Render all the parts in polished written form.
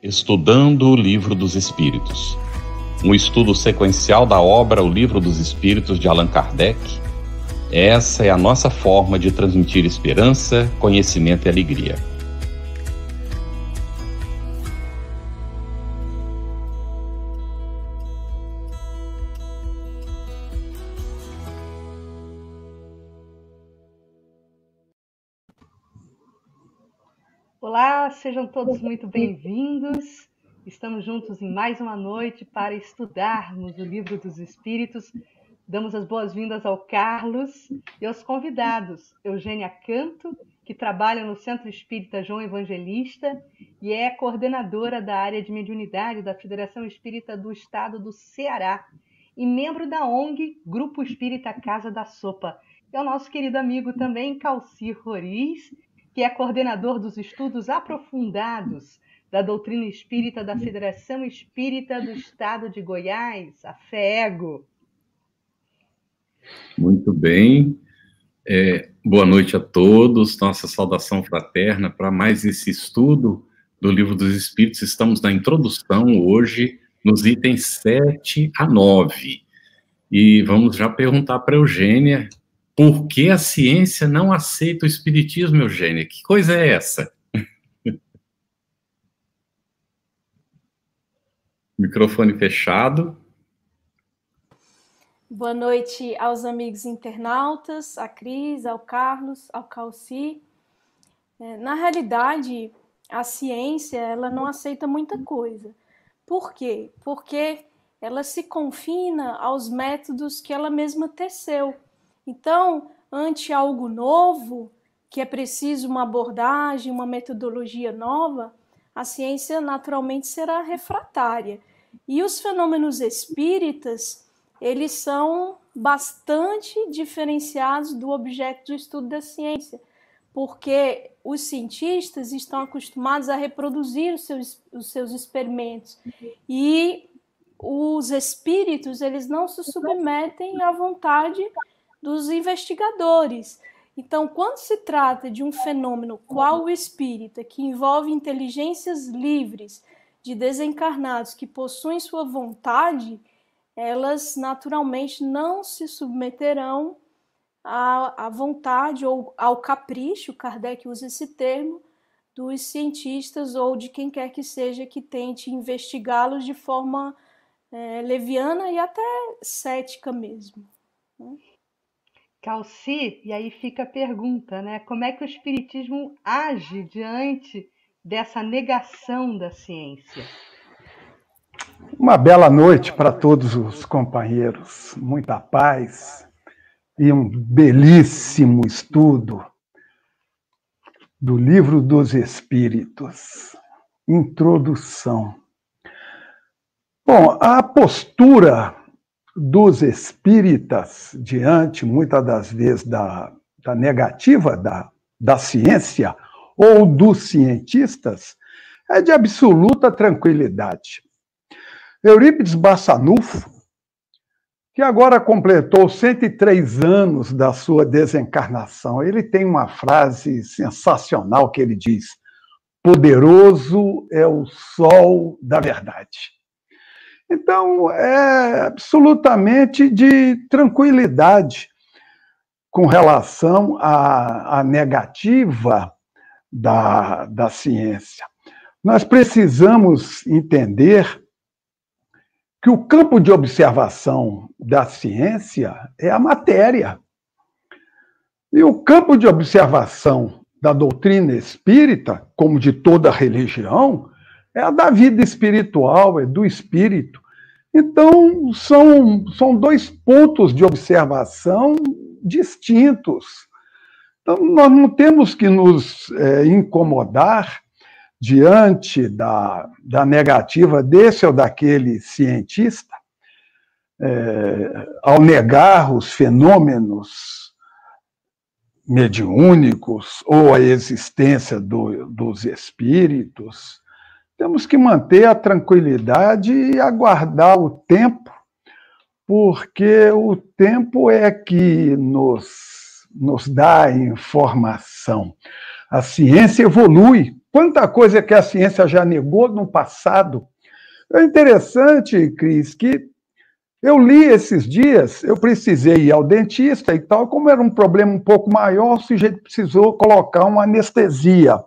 Estudando o Livro dos Espíritos. Um estudo sequencial da obra O Livro dos Espíritos de Allan Kardec. Essa é a nossa forma de transmitir esperança, conhecimento e alegria. Olá, sejam todos muito bem-vindos. Estamos juntos em mais uma noite para estudarmos o Livro dos Espíritos. Damos as boas-vindas ao Carlos e aos convidados. Eugênia Canto, que trabalha no Centro Espírita João Evangelista e é coordenadora da área de mediunidade da Federação Espírita do Estado do Ceará e membro da ONG Grupo Espírita Casa da Sopa. E ao nosso querido amigo também, Calci Roriz, que é coordenador dos estudos aprofundados da doutrina espírita da Federação Espírita do Estado de Goiás, a FEEGO. Muito bem. Boa noite a todos. Nossa saudação fraterna para mais esse estudo do Livro dos Espíritos. Estamos na introdução hoje, nos itens 7 a 9. E vamos já perguntar para a Eugênia: por que a ciência não aceita o espiritismo, Eugênia? Que coisa é essa? Microfone fechado. Boa noite aos amigos internautas, a Cris, ao Carlos, ao Calci. Na realidade, a ciência ela não aceita muita coisa. Por quê? Porque ela se confina aos métodos que ela mesma teceu. Então, ante algo novo, que é preciso uma abordagem, uma metodologia nova, a ciência naturalmente será refratária. E os fenômenos espíritas, eles são bastante diferenciados do objeto de estudo da ciência, porque os cientistas estão acostumados a reproduzir os seus experimentos. E os espíritos, eles não se submetem à vontade dos investigadores. Então, quando se trata de um fenômeno qual o espírita, que envolve inteligências livres de desencarnados que possuem sua vontade, elas naturalmente não se submeterão à vontade ou ao capricho, Kardec usa esse termo, dos cientistas ou de quem quer que seja que tente investigá-los de forma leviana e até cética mesmo, né? Calci, e aí fica a pergunta, né? Como é que o espiritismo age diante dessa negação da ciência? Uma bela noite para todos os companheiros, muita paz e um belíssimo estudo do Livro dos Espíritos. Introdução. Bom, a postura dos espíritas diante, muitas das vezes, da negativa da ciência ou dos cientistas, é de absoluta tranquilidade. Eurípides Barçanufo, que agora completou 103 anos da sua desencarnação, ele tem uma frase sensacional que ele diz: poderoso é o sol da verdade. Então, é absolutamente de tranquilidade com relação à negativa da ciência. Nós precisamos entender que o campo de observação da ciência é a matéria. E o campo de observação da doutrina espírita, como de toda religião, é a da vida espiritual, é do espírito. Então, são dois pontos de observação distintos. Então, nós não temos que nos incomodar diante da negativa desse ou daquele cientista, ao negar os fenômenos mediúnicos ou a existência dos espíritos. Temos que manter a tranquilidade e aguardar o tempo, porque o tempo é que nos dá informação. A ciência evolui, Quanta coisa que a ciência já negou no passado. É interessante, Cris, que eu li esses dias, eu precisei ir ao dentista e tal, como era um problema um pouco maior, o sujeito precisou colocar uma anestesia.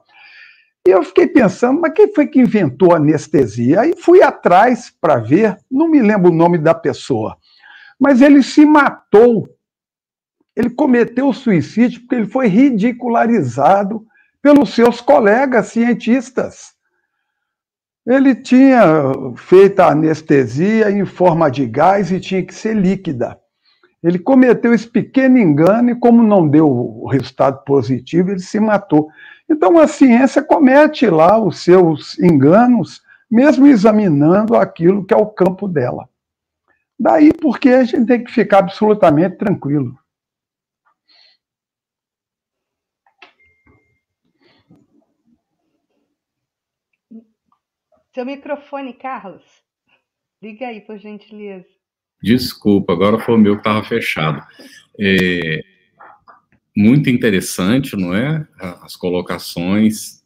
E eu fiquei pensando, mas quem foi que inventou a anestesia? Aí fui atrás para ver, não me lembro o nome da pessoa, mas ele se matou. Ele cometeu suicídio porque ele foi ridicularizado pelos seus colegas cientistas. Ele tinha feito a anestesia em forma de gás e tinha que ser líquida. Ele cometeu esse pequeno engano e, como não deu o resultado positivo, ele se matou. Então, a ciência comete lá os seus enganos, mesmo examinando aquilo que é o campo dela. Daí porque a gente tem que ficar absolutamente tranquilo. Seu microfone, Carlos. Liga aí, por gentileza. Desculpa, agora foi o meu que estava fechado. Muito interessante, não é? As colocações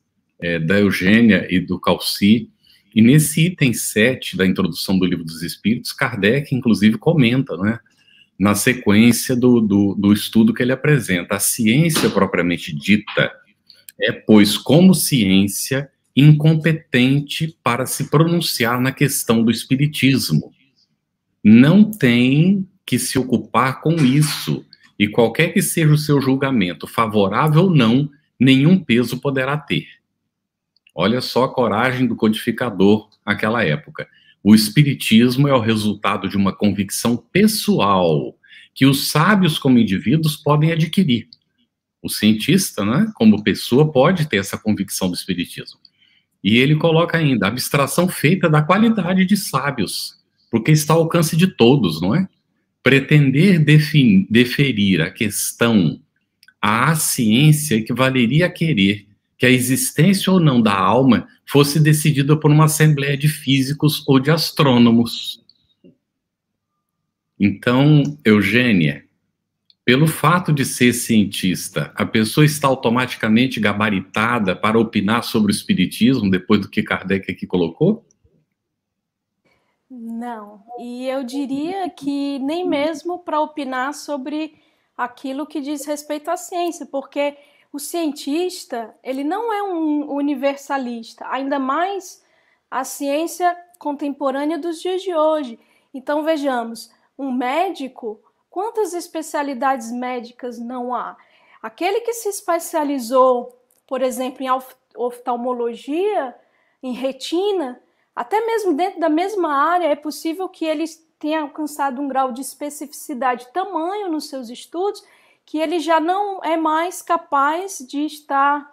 da Eugênia e do Calci. E nesse item 7 da introdução do Livro dos Espíritos, Kardec, inclusive, comenta, né, na sequência do estudo que ele apresenta. A ciência propriamente dita é, pois, como ciência, incompetente para se pronunciar na questão do espiritismo. Não tem que se ocupar com isso, e qualquer que seja o seu julgamento, favorável ou não, nenhum peso poderá ter. Olha só a coragem do codificador naquela época. O espiritismo é o resultado de uma convicção pessoal que os sábios, como indivíduos, podem adquirir. O cientista, né, como pessoa, pode ter essa convicção do espiritismo. E ele coloca ainda, a abstração feita da qualidade de sábios, porque está ao alcance de todos, não é? Pretender deferir a questão à ciência equivaleria a querer que a existência ou não da alma fosse decidida por uma assembleia de físicos ou de astrônomos. Então, Eugênia, pelo fato de ser cientista, a pessoa está automaticamente gabaritada para opinar sobre o espiritismo, depois do que Kardec aqui colocou? Não, e eu diria que nem mesmo para opinar sobre aquilo que diz respeito à ciência, porque o cientista, ele não é um universalista, ainda mais a ciência contemporânea dos dias de hoje. Então, vejamos, um médico, quantas especialidades médicas não há? Aquele que se especializou, por exemplo, em oftalmologia, em retina, até mesmo dentro da mesma área, é possível que ele tenha alcançado um grau de especificidade tamanho nos seus estudos que ele já não é mais capaz de estar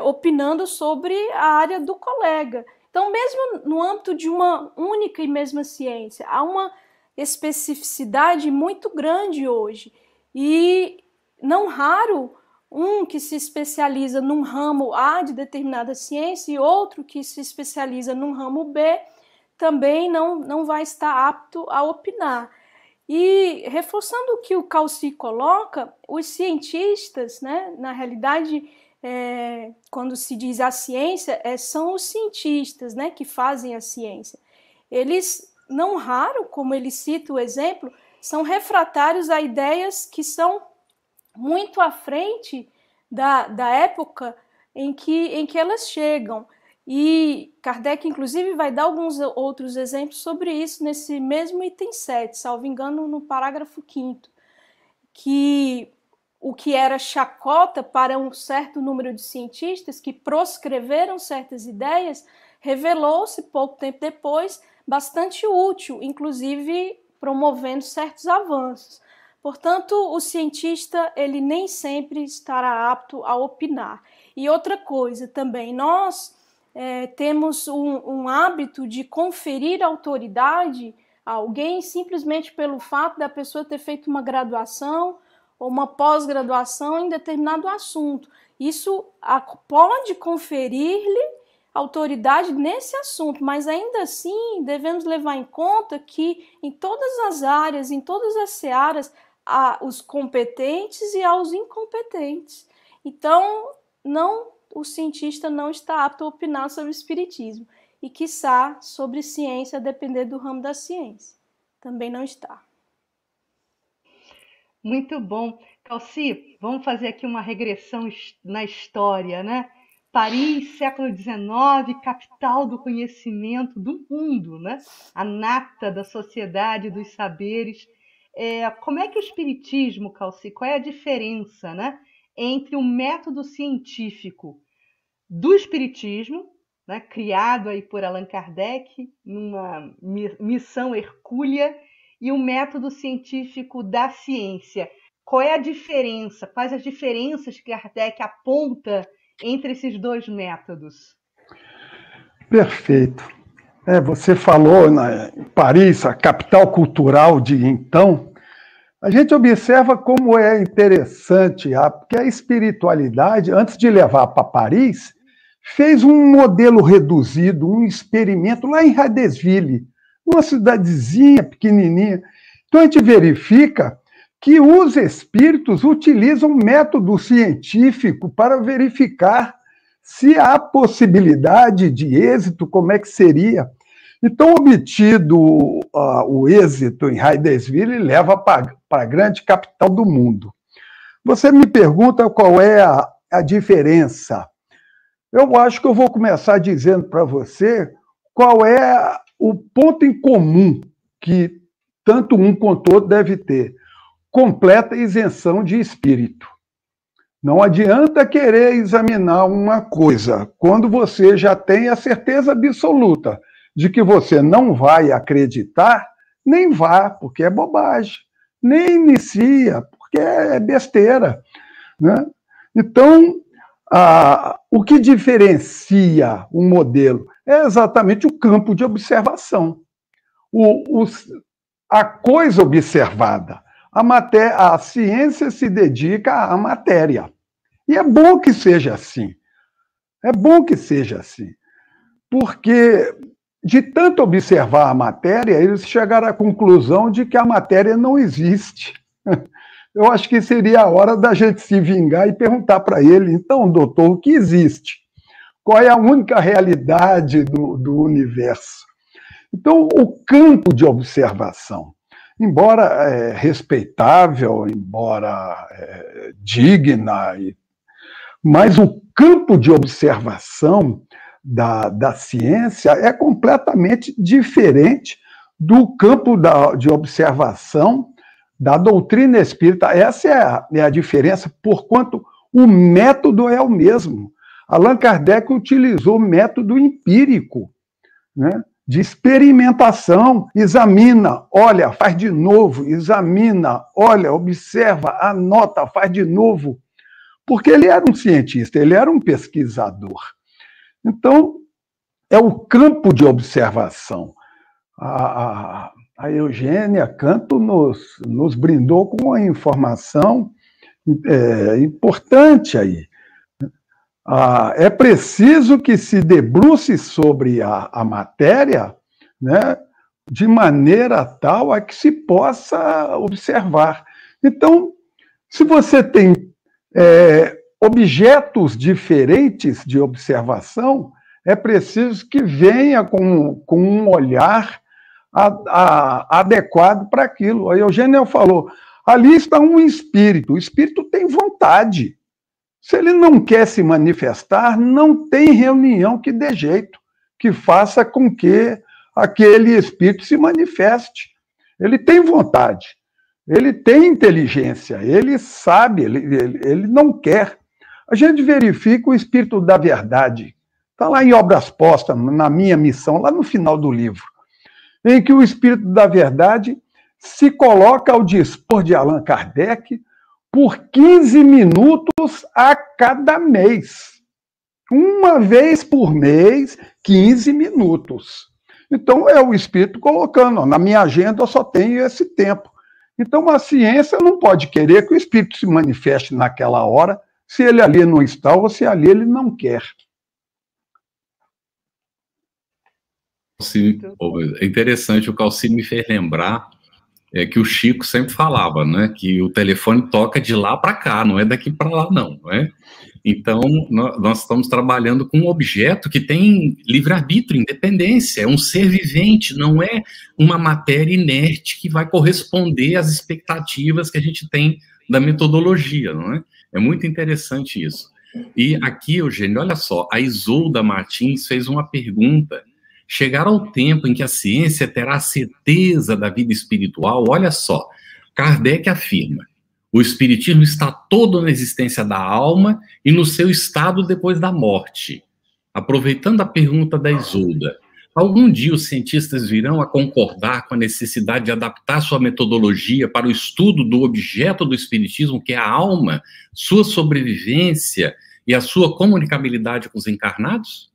opinando sobre a área do colega. Então, mesmo no âmbito de uma única e mesma ciência, há uma especificidade muito grande hoje. E não raro, um que se especializa num ramo A de determinada ciência e outro que se especializa num ramo B também não vai estar apto a opinar. E reforçando o que o Calci coloca, os cientistas, né, na realidade, quando se diz a ciência, são os cientistas, né, que fazem a ciência. Eles, não raro, como ele cita o exemplo, são refratários a ideias que são muito à frente da época em que elas chegam. E Kardec, inclusive, vai dar alguns outros exemplos sobre isso nesse mesmo item 7, salvo engano, no parágrafo 5º, que o que era chacota para um certo número de cientistas que proscreveram certas ideias, revelou-se, pouco tempo depois, bastante útil, inclusive promovendo certos avanços. Portanto, o cientista, ele nem sempre estará apto a opinar. E outra coisa também, nós temos um hábito de conferir autoridade a alguém simplesmente pelo fato da pessoa ter feito uma graduação ou uma pós-graduação em determinado assunto. Isso pode conferir-lhe autoridade nesse assunto, mas ainda assim devemos levar em conta que em todas as áreas, em todas as searas, há os competentes e há os incompetentes. Então, não o cientista não está apto a opinar sobre o espiritismo. E, quiçá, sobre ciência, a depender do ramo da ciência. Também não está. Muito bom. Calci, vamos fazer aqui uma regressão na história, né? Paris, século XIX, capital do conhecimento do mundo, né? A nata da sociedade, dos saberes. Como é que o espiritismo, Calci, qual é a diferença, né, entre o método científico do espiritismo, né, criado aí por Allan Kardec, numa missão hercúlea, e o método científico da ciência? Qual é a diferença? Quais as diferenças que Kardec aponta entre esses dois métodos? Perfeito. Você falou em Paris, a capital cultural de então. A gente observa como é interessante, porque a espiritualidade, antes de levar para Paris, fez um modelo reduzido, um experimento lá em Hardesville, uma cidadezinha pequenininha. Então a gente verifica que os espíritos utilizam método científico para verificar se há possibilidade de êxito, como é que seria. Então, obtido o êxito em Hardesville, leva para a grande capital do mundo. Você me pergunta qual é a diferença. Eu acho que eu vou começar dizendo para você qual é o ponto em comum que tanto um quanto o outro deve ter. Completa isenção de espírito. Não adianta querer examinar uma coisa quando você já tem a certeza absoluta de que você não vai acreditar, nem vá, porque é bobagem. Nem inicia, porque é besteira, né? Então, o que diferencia um modelo é exatamente o campo de observação. A coisa observada. A ciência se dedica à matéria. E é bom que seja assim. É bom que seja assim. Porque, de tanto observar a matéria, eles chegaram à conclusão de que a matéria não existe. Eu acho que seria a hora da gente se vingar e perguntar para ele, então, doutor, o que existe? Qual é a única realidade do universo? Então, o campo de observação, embora respeitável, embora digna, mas o campo de observação da ciência é completamente diferente do campo de observação da doutrina espírita. Essa é a diferença, porquanto o método é o mesmo. Allan Kardec utilizou o método empírico, né, de experimentação. Examina, olha, faz de novo, examina, olha, observa, anota, faz de novo. Porque ele era um cientista, ele era um pesquisador. Então, é o campo de observação. A Eugênia Canto nos brindou com uma informação importante aí. É preciso que se debruce sobre a matéria, né, de maneira tal a que se possa observar. Então, se você tem objetos diferentes de observação, é preciso que venha com um olhar adequado para aquilo. A Eugênia falou, ali está um espírito, o espírito tem vontade. Se ele não quer se manifestar, não tem reunião que dê jeito, que faça com que aquele espírito se manifeste. Ele tem vontade, ele tem inteligência, ele sabe, ele não quer. A gente verifica o espírito da verdade. Está lá em Obras Postas, na minha missão, lá no final do livro, em que o espírito da verdade se coloca ao dispor de Allan Kardec por 15 minutos a cada mês. Uma vez por mês, 15 minutos. Então, é o espírito colocando, na minha agenda eu só tenho esse tempo. Então, a ciência não pode querer que o espírito se manifeste naquela hora, se ele ali não está ou se ali ele não quer. É interessante, o Calci me fez lembrar que o Chico sempre falava, né? Que o telefone toca de lá para cá, não é daqui para lá, não é? Então, nós estamos trabalhando com um objeto que tem livre-arbítrio, independência, é um ser vivente, não é uma matéria inerte que vai corresponder às expectativas que a gente tem da metodologia, não é? É muito interessante isso. E aqui, Eugênio, olha só, a Isolda Martins fez uma pergunta. Chegará o tempo em que a ciência terá a certeza da vida espiritual? Olha só, Kardec afirma: o espiritismo está todo na existência da alma e no seu estado depois da morte. Aproveitando a pergunta da Isolda, algum dia os cientistas virão a concordar com a necessidade de adaptar sua metodologia para o estudo do objeto do espiritismo, que é a alma, sua sobrevivência e a sua comunicabilidade com os encarnados?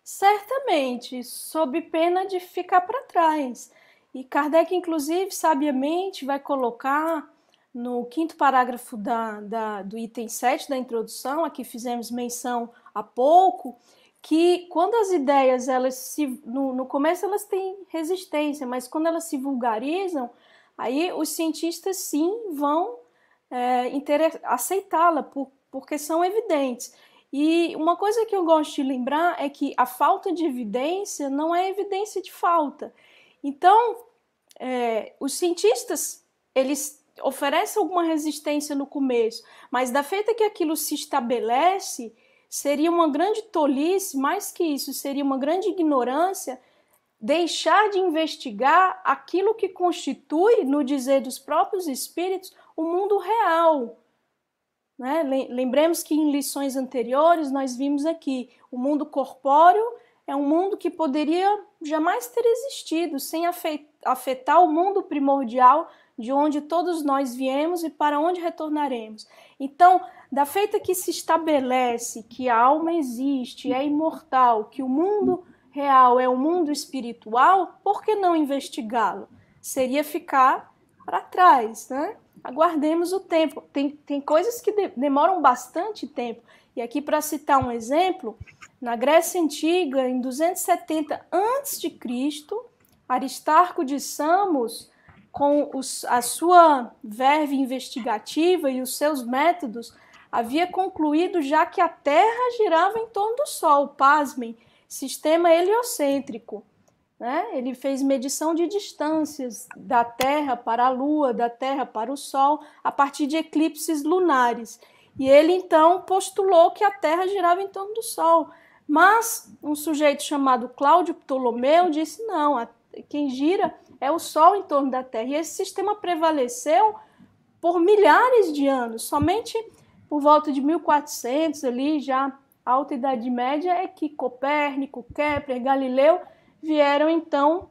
Certamente, sob pena de ficar para trás. E Kardec, inclusive, sabiamente vai colocar no 5º parágrafo do item 7 da introdução, a que fizemos menção há pouco, que quando as ideias, no começo elas têm resistência, mas quando elas se vulgarizam, aí os cientistas sim vão aceitá-la, porque são evidentes. E uma coisa que eu gosto de lembrar é que a falta de evidência não é evidência de falta. Então, os cientistas, eles oferecem alguma resistência no começo, mas da feita que aquilo se estabelece, seria uma grande tolice, mais que isso, seria uma grande ignorância deixar de investigar aquilo que constitui, no dizer dos próprios espíritos, o mundo real. Né? Lembremos que em lições anteriores nós vimos aqui, o mundo corpóreo é um mundo que poderia jamais ter existido sem afetar o mundo primordial de onde todos nós viemos e para onde retornaremos. Então, da feita que se estabelece que a alma existe, é imortal, que o mundo real é o mundo espiritual, por que não investigá-lo? Seria ficar para trás, né? Aguardemos o tempo. Tem coisas que demoram bastante tempo. E aqui, para citar um exemplo, na Grécia Antiga, em 270 a.C., Aristarco de Samos, com a sua verve investigativa e os seus métodos, havia concluído já que a Terra girava em torno do Sol. Pasmem, sistema heliocêntrico. Né? Ele fez medição de distâncias da Terra para a Lua, da Terra para o Sol, a partir de eclipses lunares. E ele, então, postulou que a Terra girava em torno do Sol. Mas um sujeito chamado Cláudio Ptolomeu disse, não, quem gira é o Sol em torno da Terra. E esse sistema prevaleceu por milhares de anos. Somente por volta de 1400, ali, já alta Idade Média, é que Copérnico, Kepler, Galileu vieram, então,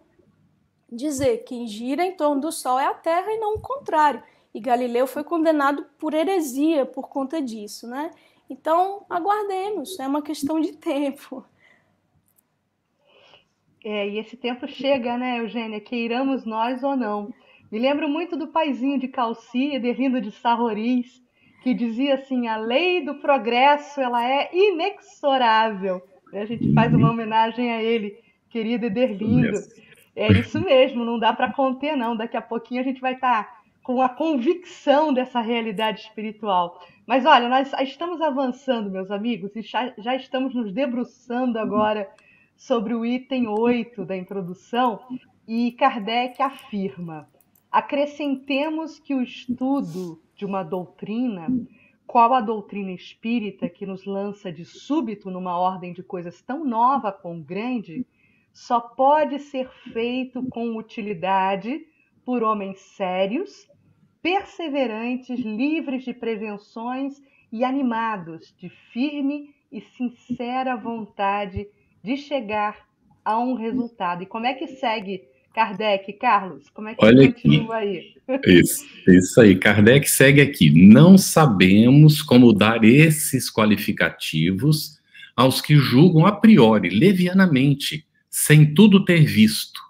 dizer que quem gira em torno do Sol é a Terra e não o contrário. E Galileu foi condenado por heresia por conta disso, né? Então, aguardemos, é uma questão de tempo. E esse tempo chega, né, Eugênia, queiramos nós ou não. Me lembro muito do paizinho de Calci, Ederlindo de Sarroris, que dizia assim, a lei do progresso, ela é inexorável. A gente faz uma homenagem a ele, querido Ederlindo. É isso mesmo, não dá para conter, não. Daqui a pouquinho a gente vai estar com a convicção dessa realidade espiritual. Mas olha, nós estamos avançando, meus amigos, e já estamos nos debruçando agora sobre o item 8 da introdução, e Kardec afirma: acrescentemos que o estudo de uma doutrina, qual a doutrina espírita que nos lança de súbito numa ordem de coisas tão nova quão grande, só pode ser feito com utilidade por homens sérios, perseverantes, livres de prevenções e animados de firme e sincera vontade de chegar a um resultado. E como é que segue Kardec, Carlos? Como é que continua aí? Isso aí, Kardec segue aqui. Não sabemos como dar esses qualificativos aos que julgam a priori, levianamente, sem tudo ter visto,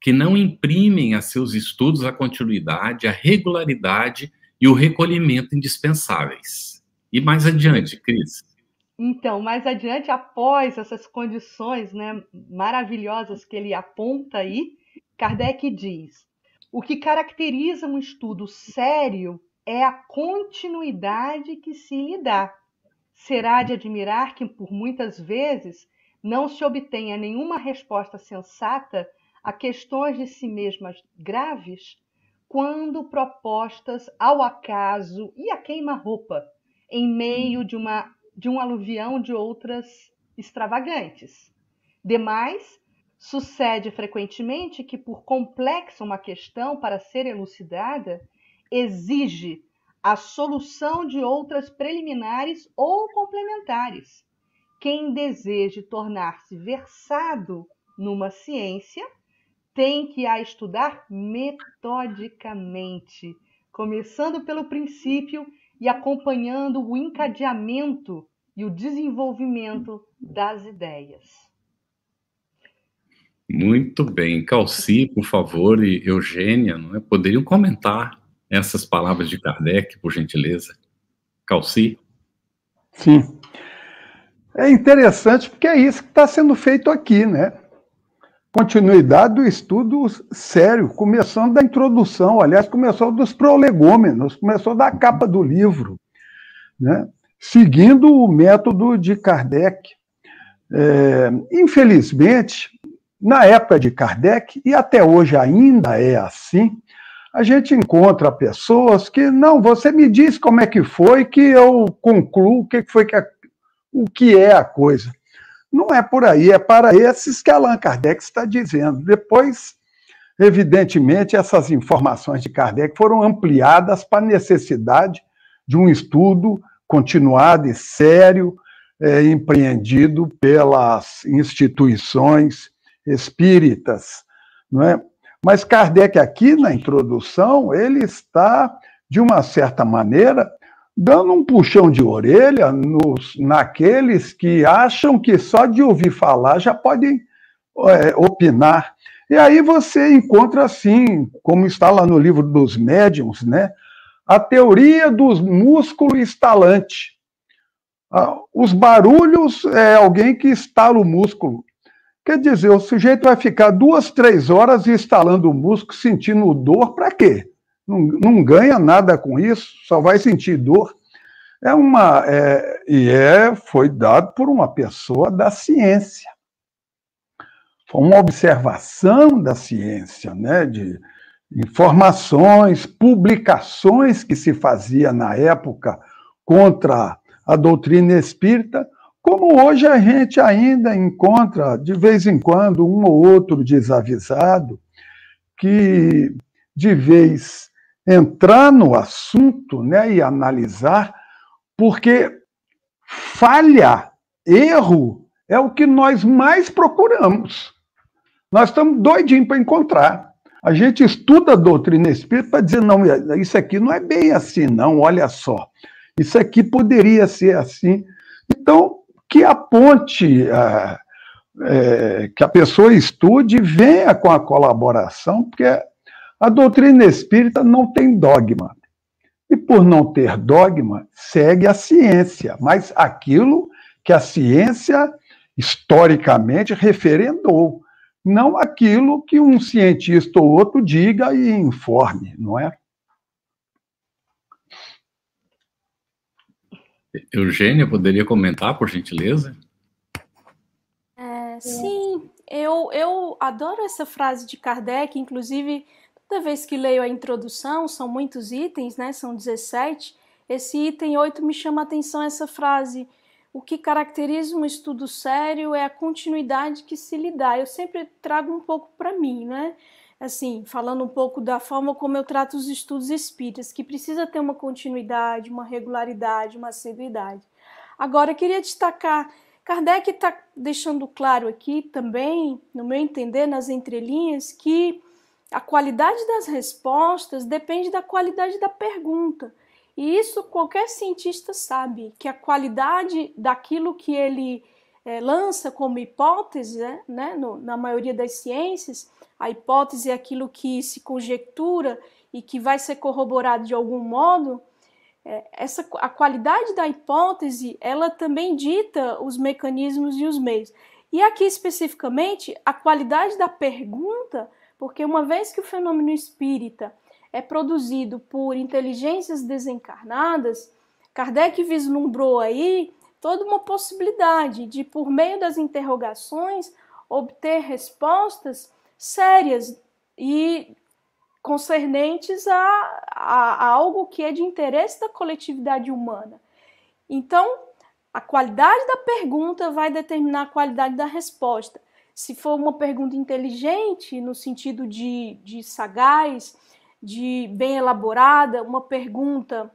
que não imprimem a seus estudos a continuidade, a regularidade e o recolhimento indispensáveis. E mais adiante, Cris? Então, mais adiante, após essas condições, né, maravilhosas que ele aponta aí, Kardec diz: o que caracteriza um estudo sério é a continuidade que se lhe dá. Será de admirar que, por muitas vezes, não se obtenha nenhuma resposta sensata a questões de si mesmas graves, quando propostas ao acaso e à queima-roupa, em meio de um aluvião de outras extravagantes. Demais, sucede frequentemente que, por complexa uma questão para ser elucidada, exige a solução de outras preliminares ou complementares. Quem deseje tornar-se versado numa ciência tem que a estudar metodicamente, começando pelo princípio e acompanhando o encadeamento e o desenvolvimento das ideias. Muito bem. Calci, por favor, e Eugênia, poderiam comentar essas palavras de Kardec, por gentileza? Calci? Sim. É interessante porque é isso que está sendo feito aqui, né? Continuidade do estudo sério, começando da introdução, aliás, começou dos prolegômenos, começou da capa do livro, né? Seguindo o método de Kardec. Infelizmente, na época de Kardec, e até hoje ainda é assim, a gente encontra pessoas que, não, você me diz como é que foi que eu concluo o que é a coisa. Não é por aí, é para esses que Allan Kardec está dizendo. Depois, evidentemente, essas informações de Kardec foram ampliadas para a necessidade de um estudo continuado e sério, empreendido pelas instituições espíritas, não é? Mas Kardec aqui, na introdução, ele está, de uma certa maneira, dando um puxão de orelha naqueles que acham que só de ouvir falar já podem opinar. E aí você encontra, assim, como está lá no livro dos médiuns, né, a teoria do músculo estalante. Os barulhos é alguém que estala o músculo. Quer dizer, o sujeito vai ficar 2, 3 horas instalando o músculo, sentindo dor, para quê? Não ganha nada com isso, só vai sentir dor. Foi dado por uma pessoa da ciência. Foi uma observação da ciência, né, de informações, publicações que se fazia na época contra a doutrina espírita, como hoje a gente ainda encontra, de vez em quando, um ou outro desavisado que, de vez entrar no assunto, né, e analisar, porque falha, erro, é o que nós mais procuramos. Nós estamos doidinhos para encontrar. A gente estuda a doutrina espírita para dizer, não, isso aqui não é bem assim, não, olha só. Isso aqui poderia ser assim. Então, que aponte, que a pessoa estude e venha com a colaboração, porque a doutrina espírita não tem dogma. E por não ter dogma, segue a ciência, mas aquilo que a ciência historicamente referendou, não aquilo que um cientista ou outro diga e informe, não é? Eugênia, poderia comentar, por gentileza? Sim, eu adoro essa frase de Kardec, inclusive, toda vez que leio a introdução, são muitos itens, né? São 17, esse item 8 me chama a atenção essa frase: o que caracteriza um estudo sério é a continuidade que se lhe dá. Eu sempre trago um pouco para mim, né? Assim, falando um pouco da forma como eu trato os estudos espíritas, que precisa ter uma continuidade, uma regularidade, uma assiduidade. Agora, eu queria destacar, Kardec está deixando claro aqui também, no meu entender, nas entrelinhas, que a qualidade das respostas depende da qualidade da pergunta. E isso qualquer cientista sabe, que a qualidade daquilo que ele lança como hipótese, né, na maioria das ciências, a hipótese é aquilo que se conjectura e que vai ser corroborado de algum modo. A qualidade da hipótese, ela também dita os mecanismos e os meios. E aqui especificamente, a qualidade da pergunta porque uma vez que o fenômeno espírita é produzido por inteligências desencarnadas, Kardec vislumbrou aí toda uma possibilidade de, por meio das interrogações, obter respostas sérias e concernentes a algo que é de interesse da coletividade humana. Então, a qualidade da pergunta vai determinar a qualidade da resposta. Se for uma pergunta inteligente, no sentido de sagaz, de bem elaborada, uma pergunta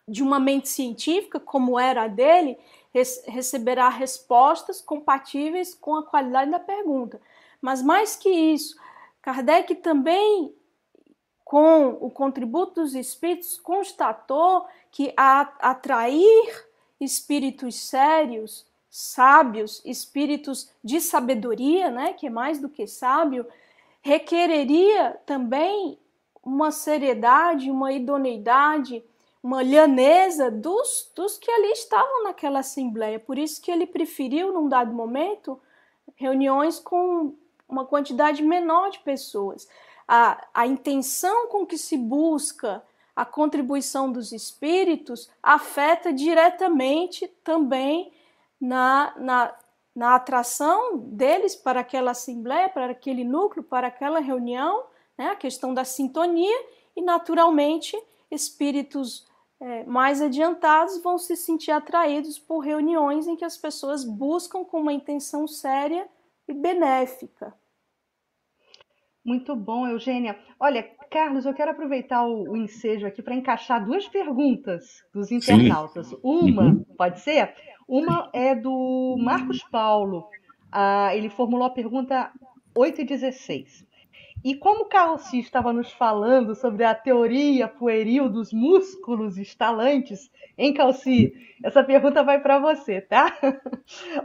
de uma mente científica, como era a dele, receberá respostas compatíveis com a qualidade da pergunta. Mas mais que isso, Kardec também, com o contributo dos espíritos, constatou que atrair espíritos sérios, sábios, espíritos de sabedoria, né, que é mais do que sábio, requereria também uma seriedade, uma idoneidade, uma lhaneza dos que ali estavam naquela assembleia. Por isso que ele preferiu, num dado momento, reuniões com uma quantidade menor de pessoas. A intenção com que se busca a contribuição dos espíritos afeta diretamente também na atração deles para aquela assembleia, para aquele núcleo, para aquela reunião, né? A questão da sintonia, e naturalmente espíritos mais adiantados vão se sentir atraídos por reuniões em que as pessoas buscam com uma intenção séria e benéfica. Muito bom, Eugênia. Olha, Carlos, eu quero aproveitar o ensejo aqui para encaixar duas perguntas dos internautas. Sim. Uma, pode ser? Uma é do Marcos Paulo. Ele formulou a pergunta 8/16. E como o Calci estava nos falando sobre a teoria pueril dos músculos estalantes, hein, Calci? Essa pergunta vai para você, tá?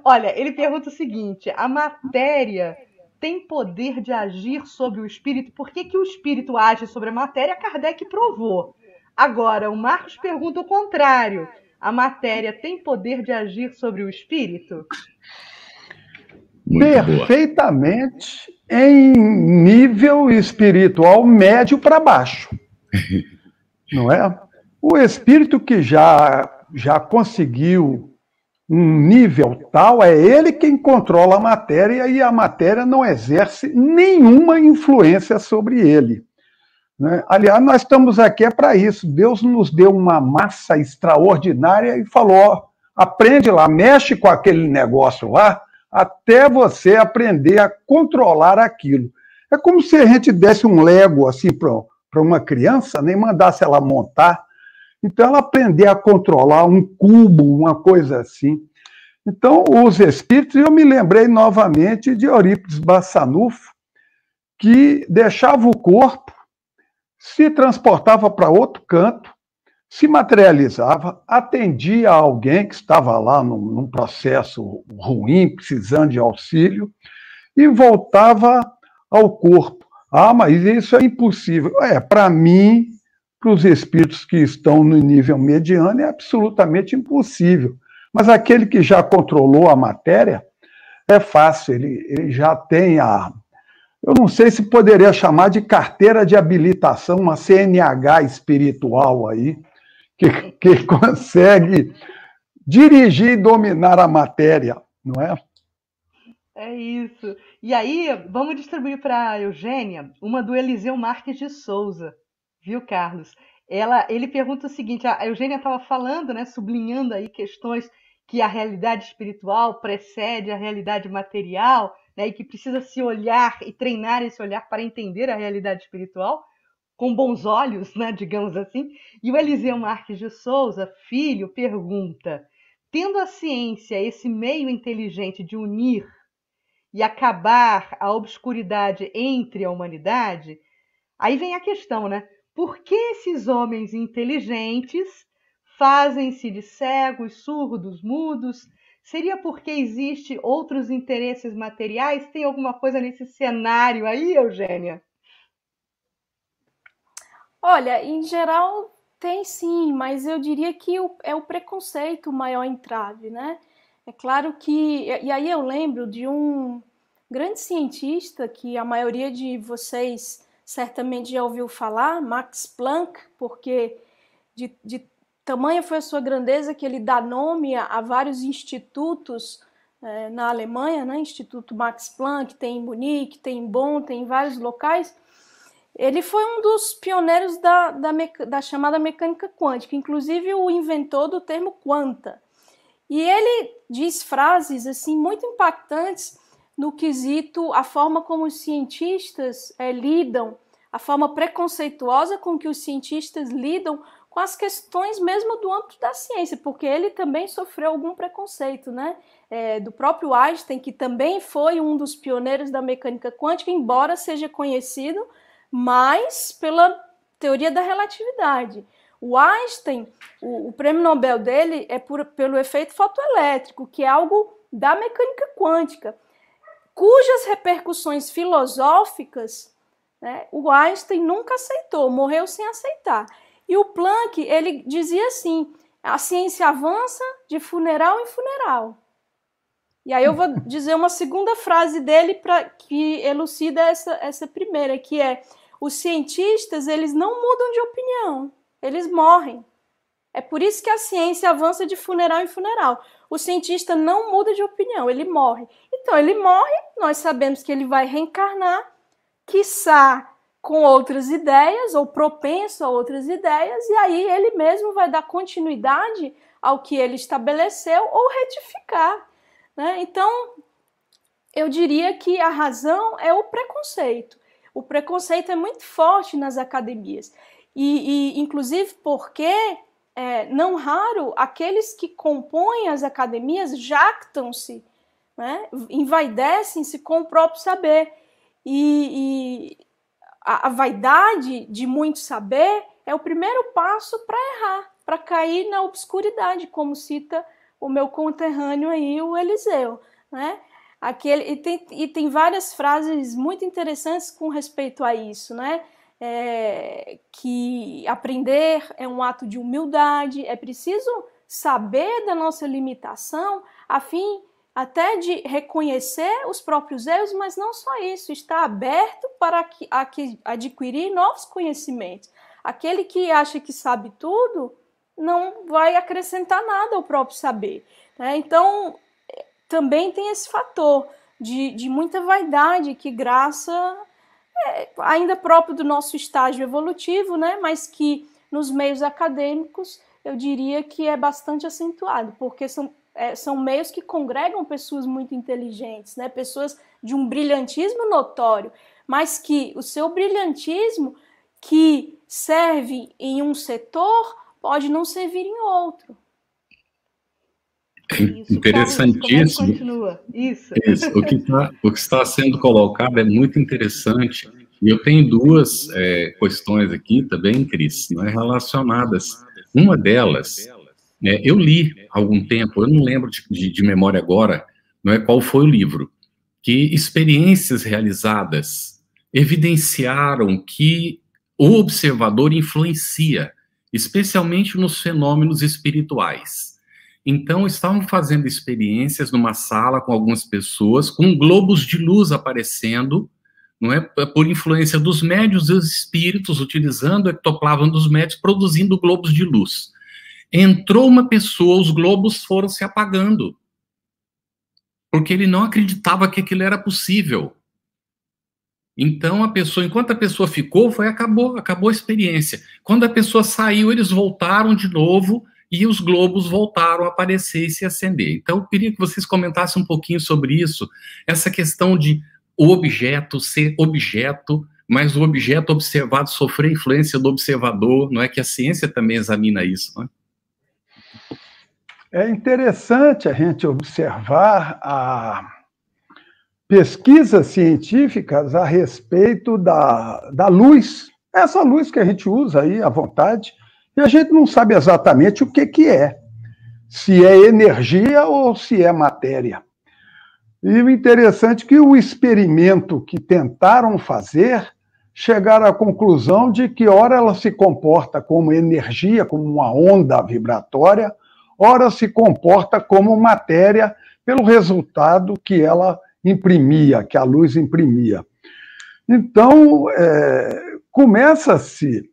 Olha, ele pergunta o seguinte: a matéria tem poder de agir sobre o espírito? Por que o espírito age sobre a matéria? Kardec provou. Agora, o Marcos pergunta o contrário: a matéria tem poder de agir sobre o espírito? Perfeitamente em nível espiritual médio para baixo. Não é? O espírito que já conseguiu um nível tal, é ele quem controla a matéria, e a matéria não exerce nenhuma influência sobre ele. Né? Aliás, nós estamos aqui para isso. Deus nos deu uma massa extraordinária e falou: ó, aprende lá, mexe com aquele negócio lá, até você aprender a controlar aquilo. É como se a gente desse um Lego assim para uma criança, nem mandasse ela montar. Então, ela aprender a controlar um cubo, uma coisa assim. Então, os espíritos, eu me lembrei novamente de Eurípides Bassanufo, que deixava o corpo, se transportava para outro canto, se materializava, atendia a alguém que estava lá num processo ruim, precisando de auxílio, e voltava ao corpo. Ah, mas isso é impossível. Para mim, para os espíritos que estão no nível mediano, é absolutamente impossível. Mas aquele que já controlou a matéria, é fácil, ele já tem eu não sei se poderia chamar de carteira de habilitação, uma CNH espiritual aí, que consegue dirigir e dominar a matéria, não é? É isso. E aí, vamos distribuir para a Eugênia uma do Eliseu Marques de Souza, viu, Carlos? Ele pergunta o seguinte: a Eugênia estava falando, né, sublinhando aí questões que a realidade espiritual precede a realidade material, né, e que precisa se olhar e treinar esse olhar para entender a realidade espiritual com bons olhos, né, digamos assim. E o Eliseu Marques de Souza, filho, pergunta: tendo a ciência esse meio inteligente de unir e acabar a obscuridade entre a humanidade, aí vem a questão, né? Por que esses homens inteligentes fazem-se de cegos, surdos, mudos? Seria porque existem outros interesses materiais? Tem alguma coisa nesse cenário aí, Eugênia? Olha, em geral tem sim, mas eu diria que é o preconceito o maior entrave, né? É claro que... E aí eu lembro de um grande cientista que a maioria de vocês certamente já ouviu falar, Max Planck, porque de tamanha foi a sua grandeza que ele dá nome a vários institutos na Alemanha, né? Instituto Max Planck, tem em Munique, tem em Bonn, tem em vários locais. Ele foi um dos pioneiros da chamada mecânica quântica, inclusive o inventor do termo quanta. E ele diz frases assim muito impactantes no quesito a forma como os cientistas lidam, a forma preconceituosa com que os cientistas lidam com as questões mesmo do âmbito da ciência, porque ele também sofreu algum preconceito, né? Do próprio Einstein, que também foi um dos pioneiros da mecânica quântica, embora seja conhecido mais pela teoria da relatividade. O Einstein, o prêmio Nobel dele é pelo efeito fotoelétrico, que é algo da mecânica quântica, cujas repercussões filosóficas, né, o Einstein nunca aceitou, morreu sem aceitar. E o Planck, ele dizia assim, a ciência avança de funeral em funeral. E aí eu vou dizer uma segunda frase dele que elucida essa primeira, que é: os cientistas, eles não mudam de opinião, eles morrem. É por isso que a ciência avança de funeral em funeral. O cientista não muda de opinião, ele morre. Então, ele morre, nós sabemos que ele vai reencarnar, quiçá com outras ideias, ou propenso a outras ideias, e aí ele mesmo vai dar continuidade ao que ele estabeleceu ou retificar, né? Então, eu diria que a razão é o preconceito. O preconceito é muito forte nas academias. E inclusive porque, não raro, aqueles que compõem as academias jactam-se, né? Envaidecem-se com o próprio saber. E a vaidade de muito saber é o primeiro passo para errar, para cair na obscuridade, como cita o meu conterrâneo aí, o Eliseu, né? E tem várias frases muito interessantes com respeito a isso, né? Que aprender é um ato de humildade, é preciso saber da nossa limitação, a fim até de reconhecer os próprios erros, mas não só isso, estar aberto para adquirir novos conhecimentos. Aquele que acha que sabe tudo não vai acrescentar nada ao próprio saber, né? Então, também tem esse fator de muita vaidade, que graça ainda próprio do nosso estágio evolutivo, né? Mas que nos meios acadêmicos eu diria que é bastante acentuado, porque são meios que congregam pessoas muito inteligentes, né? Pessoas de um brilhantismo notório, mas que o seu brilhantismo que serve em um setor pode não servir em outro. Isso, interessantíssimo. Continua. Isso. O que está sendo colocado é muito interessante. E eu tenho duas questões aqui também, Cris, né, relacionadas. Uma delas, eu li há algum tempo, eu não lembro de memória agora, não é qual foi o livro, que experiências realizadas evidenciaram que o observador influencia, especialmente nos fenômenos espirituais. Então, estavam fazendo experiências numa sala com algumas pessoas, com globos de luz aparecendo, não é, por influência dos médiuns e dos espíritos, utilizando o ectoplasma dos médiuns, produzindo globos de luz. Entrou uma pessoa, os globos foram se apagando, porque ele não acreditava que aquilo era possível. Então, enquanto a pessoa ficou, acabou a experiência. Quando a pessoa saiu, eles voltaram de novo, e os globos voltaram a aparecer e se acender. Então, eu queria que vocês comentassem um pouquinho sobre isso, essa questão de o objeto ser objeto, mas o objeto observado sofrer influência do observador, não é que a ciência também examina isso, não é? É interessante a gente observar pesquisas científicas a respeito da luz, essa luz que a gente usa aí à vontade, e a gente não sabe exatamente o que é, se é energia ou se é matéria. E o interessante é que o experimento que tentaram fazer, chegaram à conclusão de que ora ela se comporta como energia, como uma onda vibratória, ora se comporta como matéria, pelo resultado que ela imprimia, que a luz imprimia. Então, começa-se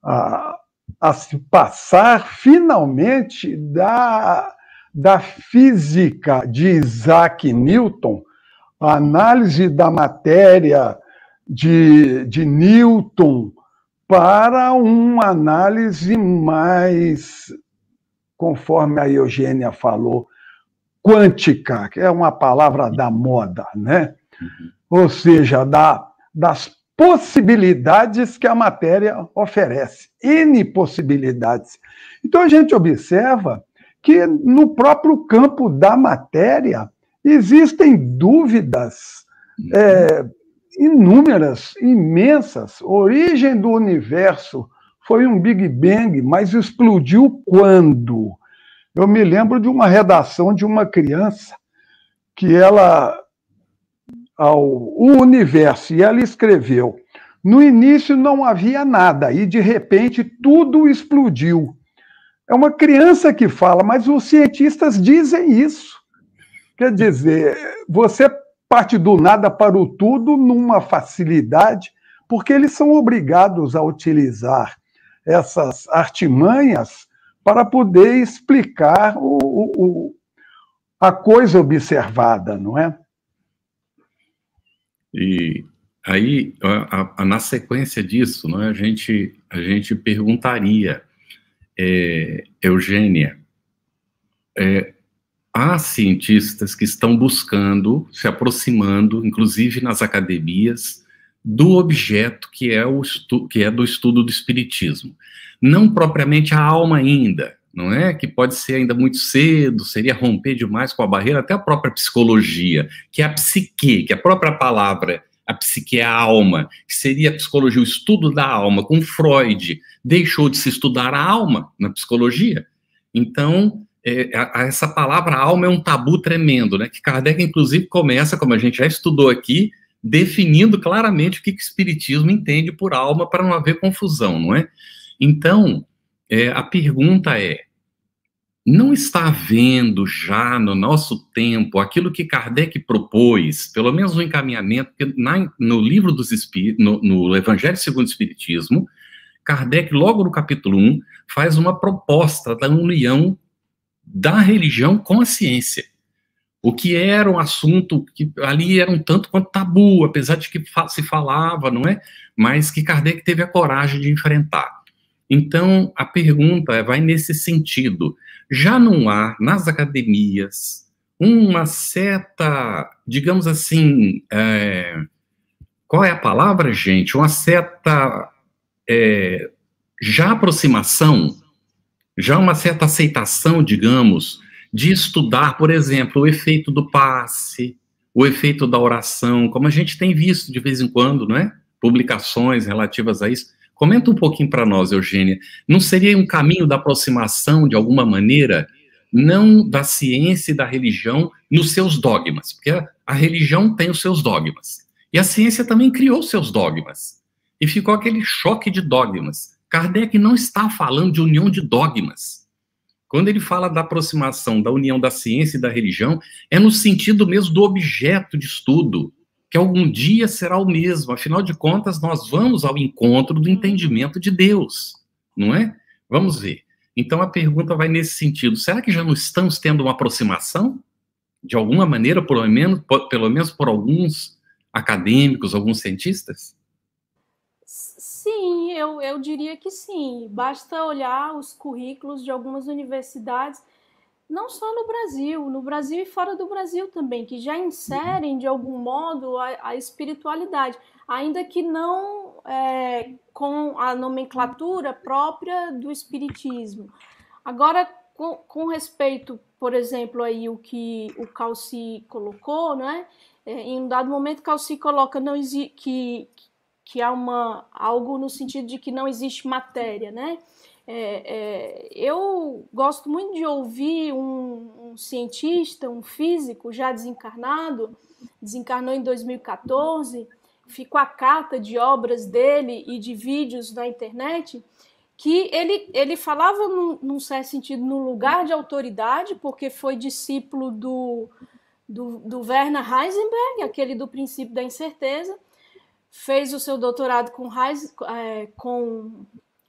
a se passar, finalmente, da física de Isaac Newton, a análise da matéria de Newton, para uma análise mais, conforme a Eugênia falou, quântica, que é uma palavra da moda, né? Ou seja, das possibilidades que a matéria oferece, N possibilidades. Então, a gente observa que no próprio campo da matéria existem dúvidas inúmeras, imensas. A origem do universo foi um Big Bang, mas explodiu quando? Eu me lembro de uma redação de uma criança que o universo, e ela escreveu: no início não havia nada, e de repente tudo explodiu. É uma criança que fala, mas os cientistas dizem isso. Quer dizer, você parte do nada para o tudo numa facilidade, porque eles são obrigados a utilizar essas artimanhas para poder explicar a coisa observada, não é? E aí, na sequência disso, né, a gente perguntaria, Eugênia, há cientistas que estão buscando, se aproximando, inclusive nas academias, do objeto que é do estudo do espiritismo. Não propriamente a alma ainda, não é? Que pode ser ainda muito cedo, seria romper demais com a barreira, até a própria psicologia, que é a psique, que é a própria palavra, a psique é a alma, que seria a psicologia, o estudo da alma. Com Freud, deixou de se estudar a alma na psicologia. Então, essa palavra alma é um tabu tremendo, né? Que Kardec, inclusive, começa, como a gente já estudou aqui, definindo claramente o que o espiritismo entende por alma, para não haver confusão, não é? Então, a pergunta é: não está havendo já no nosso tempo aquilo que Kardec propôs, pelo menos um encaminhamento, porque no livro dos Espíritos, no Evangelho segundo o Espiritismo, Kardec, logo no capítulo 1, faz uma proposta da união da religião com a ciência. O que era um assunto que ali era um tanto quanto tabu, apesar de que se falava, não é? Mas que Kardec teve a coragem de enfrentar. Então, a pergunta vai nesse sentido. Já não há, nas academias, uma certa, digamos assim, qual é a palavra, gente? Uma certa, já aproximação, já uma certa aceitação, digamos, de estudar, por exemplo, o efeito do passe, o efeito da oração, como a gente tem visto de vez em quando, não é? Publicações relativas a isso. Comenta um pouquinho para nós, Eugênia. Não seria um caminho da aproximação, de alguma maneira, não da ciência e da religião nos seus dogmas? Porque a religião tem os seus dogmas. E a ciência também criou seus dogmas. E ficou aquele choque de dogmas. Kardec não está falando de união de dogmas. Quando ele fala da aproximação, da união da ciência e da religião, é no sentido mesmo do objeto de estudo, que algum dia será o mesmo. Afinal de contas, nós vamos ao encontro do entendimento de Deus, não é? Vamos ver. Então, a pergunta vai nesse sentido. Será que já não estamos tendo uma aproximação? De alguma maneira, pelo menos por alguns acadêmicos, alguns cientistas? Sim, eu diria que sim. Basta olhar os currículos de algumas universidades, não só no Brasil e fora do Brasil também, que já inserem de algum modo a espiritualidade, ainda que não com a nomenclatura própria do espiritismo. Agora, com respeito, por exemplo, aí o que o Cauci colocou, né? Em um dado momento, Cauci coloca que há algo no sentido de que não existe matéria, né? Eu gosto muito de ouvir um cientista, um físico já desencarnado, desencarnou em 2014, ficou a carta de obras dele e de vídeos na internet, que ele falava, num certo sentido, no lugar de autoridade, porque foi discípulo do Werner Heisenberg, aquele do princípio da incerteza. Fez o seu doutorado com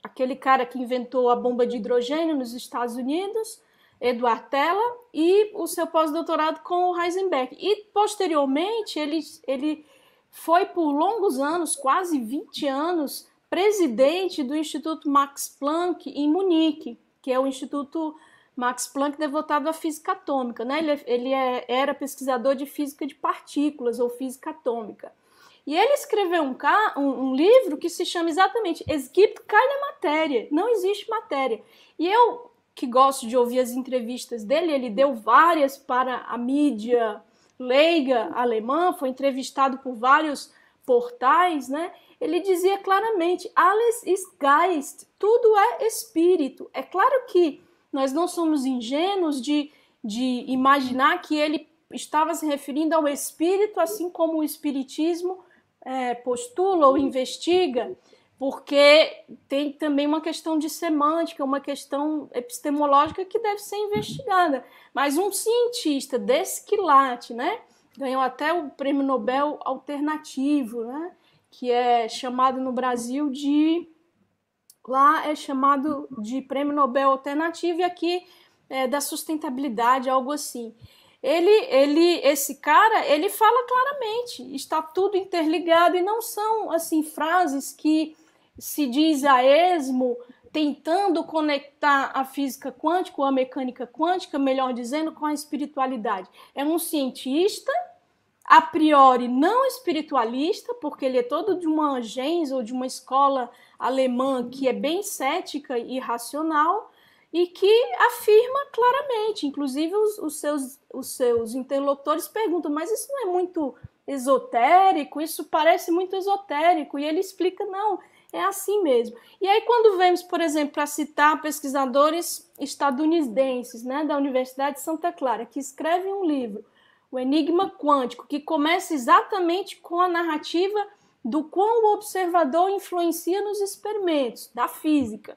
aquele cara que inventou a bomba de hidrogênio nos Estados Unidos, Edward Teller, e o seu pós-doutorado com o Heisenberg. E, posteriormente, ele foi por longos anos, quase 20 anos, presidente do Instituto Max Planck em Munique, que é o Instituto Max Planck devotado à física atômica, né? Ele era pesquisador de física de partículas ou física atômica. E ele escreveu um livro que se chama exatamente Es gibt keine Materie, não existe matéria. E eu, que gosto de ouvir as entrevistas dele, ele deu várias para a mídia leiga alemã, foi entrevistado por vários portais, né? Ele dizia claramente, alles ist Geist, tudo é espírito. É claro que nós não somos ingênuos de imaginar que ele estava se referindo ao espírito, assim como o espiritismo postula ou investiga, porque tem também uma questão de semântica, uma questão epistemológica que deve ser investigada. Mas um cientista desse quilate, né, ganhou até o Prêmio Nobel Alternativo, né, que é chamado no Brasil de... Lá é chamado de Prêmio Nobel Alternativo e aqui é da sustentabilidade, algo assim. Esse cara, ele fala claramente, está tudo interligado e não são assim frases que se diz a esmo, tentando conectar a física quântica ou a mecânica quântica, melhor dizendo, com a espiritualidade. É um cientista, a priori não espiritualista, porque ele é todo de uma gens ou de uma escola alemã que é bem cética e racional, e que afirma claramente, inclusive os seus interlocutores perguntam, mas isso não é muito esotérico? Isso parece muito esotérico, e ele explica, não, é assim mesmo. E aí quando vemos, por exemplo, para citar pesquisadores estadunidenses, né, da Universidade de Santa Clara, que escrevem um livro, O Enigma Quântico, que começa exatamente com a narrativa do quão o observador influencia nos experimentos da física.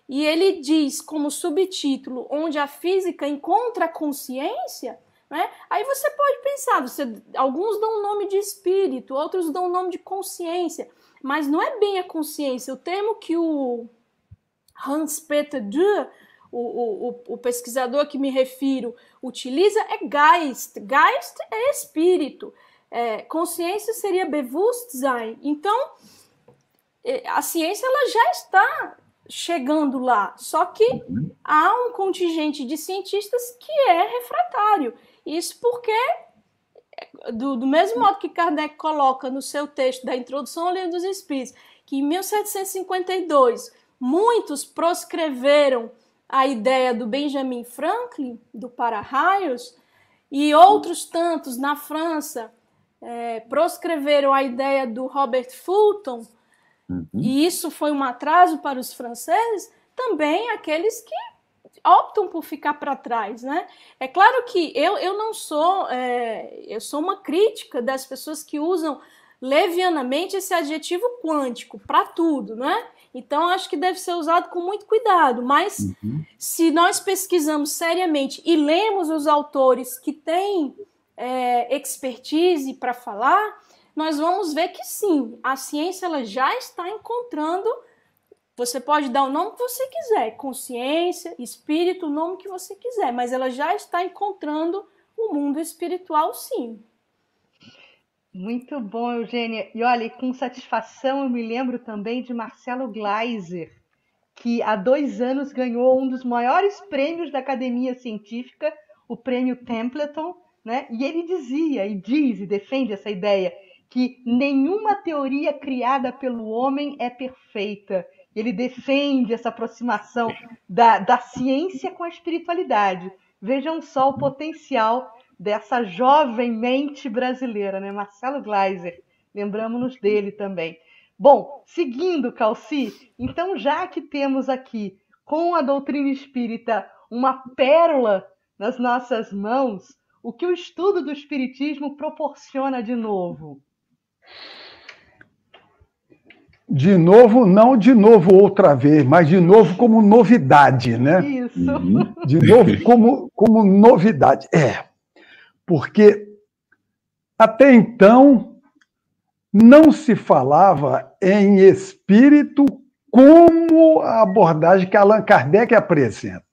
E ele diz como subtítulo, onde a física encontra a consciência, né? Aí você pode pensar, alguns dão o nome de espírito, outros dão o nome de consciência, mas não é bem a consciência. O termo que o Hans-Peter Dürr, o pesquisador a que me refiro, utiliza é Geist. Geist é espírito. Consciência seria Bewusstsein. Então, a ciência ela já está chegando lá, só que há um contingente de cientistas que é refratário. Isso porque, do mesmo modo que Kardec coloca no seu texto da Introdução ao Livro dos Espíritos, que em 1752 muitos proscreveram a ideia do Benjamin Franklin, do para-raios, e outros tantos na França proscreveram a ideia do Robert Fulton, e isso foi um atraso para os franceses, também aqueles que optam por ficar para trás, né? É claro que eu não sou, eu sou uma crítica das pessoas que usam levianamente esse adjetivo quântico para tudo, né? Então acho que deve ser usado com muito cuidado, mas se nós pesquisamos seriamente e lemos os autores que têm expertise para falar, nós vamos ver que sim, a ciência ela já está encontrando, você pode dar o nome que você quiser, consciência, espírito, o nome que você quiser, mas ela já está encontrando o mundo espiritual, sim. Muito bom, Eugênia. E olha, com satisfação eu me lembro também de Marcelo Gleiser, que há 2 anos ganhou um dos maiores prêmios da Academia Científica, o prêmio Templeton, né? E ele dizia, e diz, e defende essa ideia, que nenhuma teoria criada pelo homem é perfeita. Ele defende essa aproximação da ciência com a espiritualidade. Vejam só o potencial dessa jovem mente brasileira, né? Marcelo Gleiser, lembramos-nos dele também. Bom, seguindo, Calci, então já que temos aqui, com a doutrina espírita, uma pérola nas nossas mãos, o que o estudo do espiritismo proporciona de novo? De novo, não de novo outra vez, mas de novo como novidade, né? Isso. De novo como novidade. porque até então não se falava em espírito como a abordagem que Allan Kardec apresenta.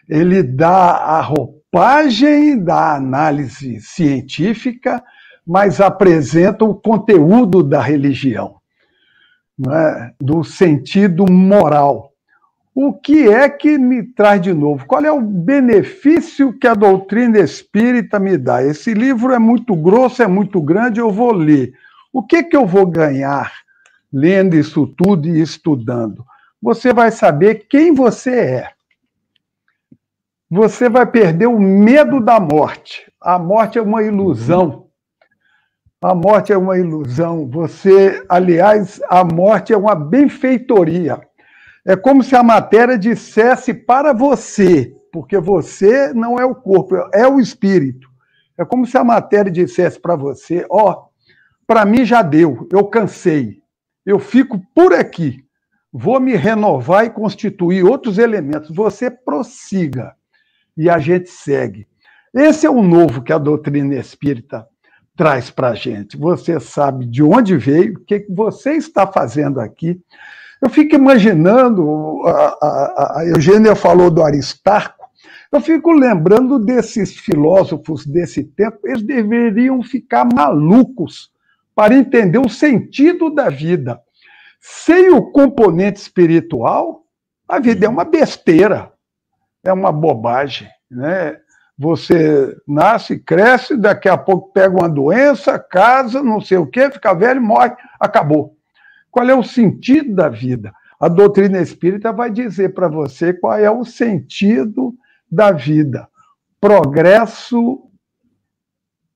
Ele dá a roupagem da análise científica, mas apresenta o conteúdo da religião, né, do sentido moral. O que é que me traz de novo? Qual é o benefício que a doutrina espírita me dá? Esse livro é muito grosso, é muito grande, eu vou ler. O que eu vou ganhar lendo isso tudo e estudando? Você vai saber quem você é. Você vai perder o medo da morte. A morte é uma ilusão. A morte é uma ilusão. Aliás, a morte é uma benfeitoria. É como se a matéria dissesse para você, porque você não é o corpo, é o espírito. É como se a matéria dissesse para você, para mim já deu, eu cansei, eu fico por aqui, vou me renovar e constituir outros elementos. Você prossiga e a gente segue. Esse é o novo que a doutrina espírita traz para a gente. Você sabe de onde veio, o que você está fazendo aqui. Eu fico imaginando, a Eugênia falou do Aristarco, eu fico lembrando desses filósofos desse tempo, eles deveriam ficar malucos para entender o sentido da vida. Sem o componente espiritual, a vida é uma besteira, é uma bobagem, né? Você nasce, cresce, daqui a pouco pega uma doença, casa, não sei o quê, fica velho, morre, acabou. Qual é o sentido da vida? A doutrina espírita vai dizer para você qual é o sentido da vida. Progresso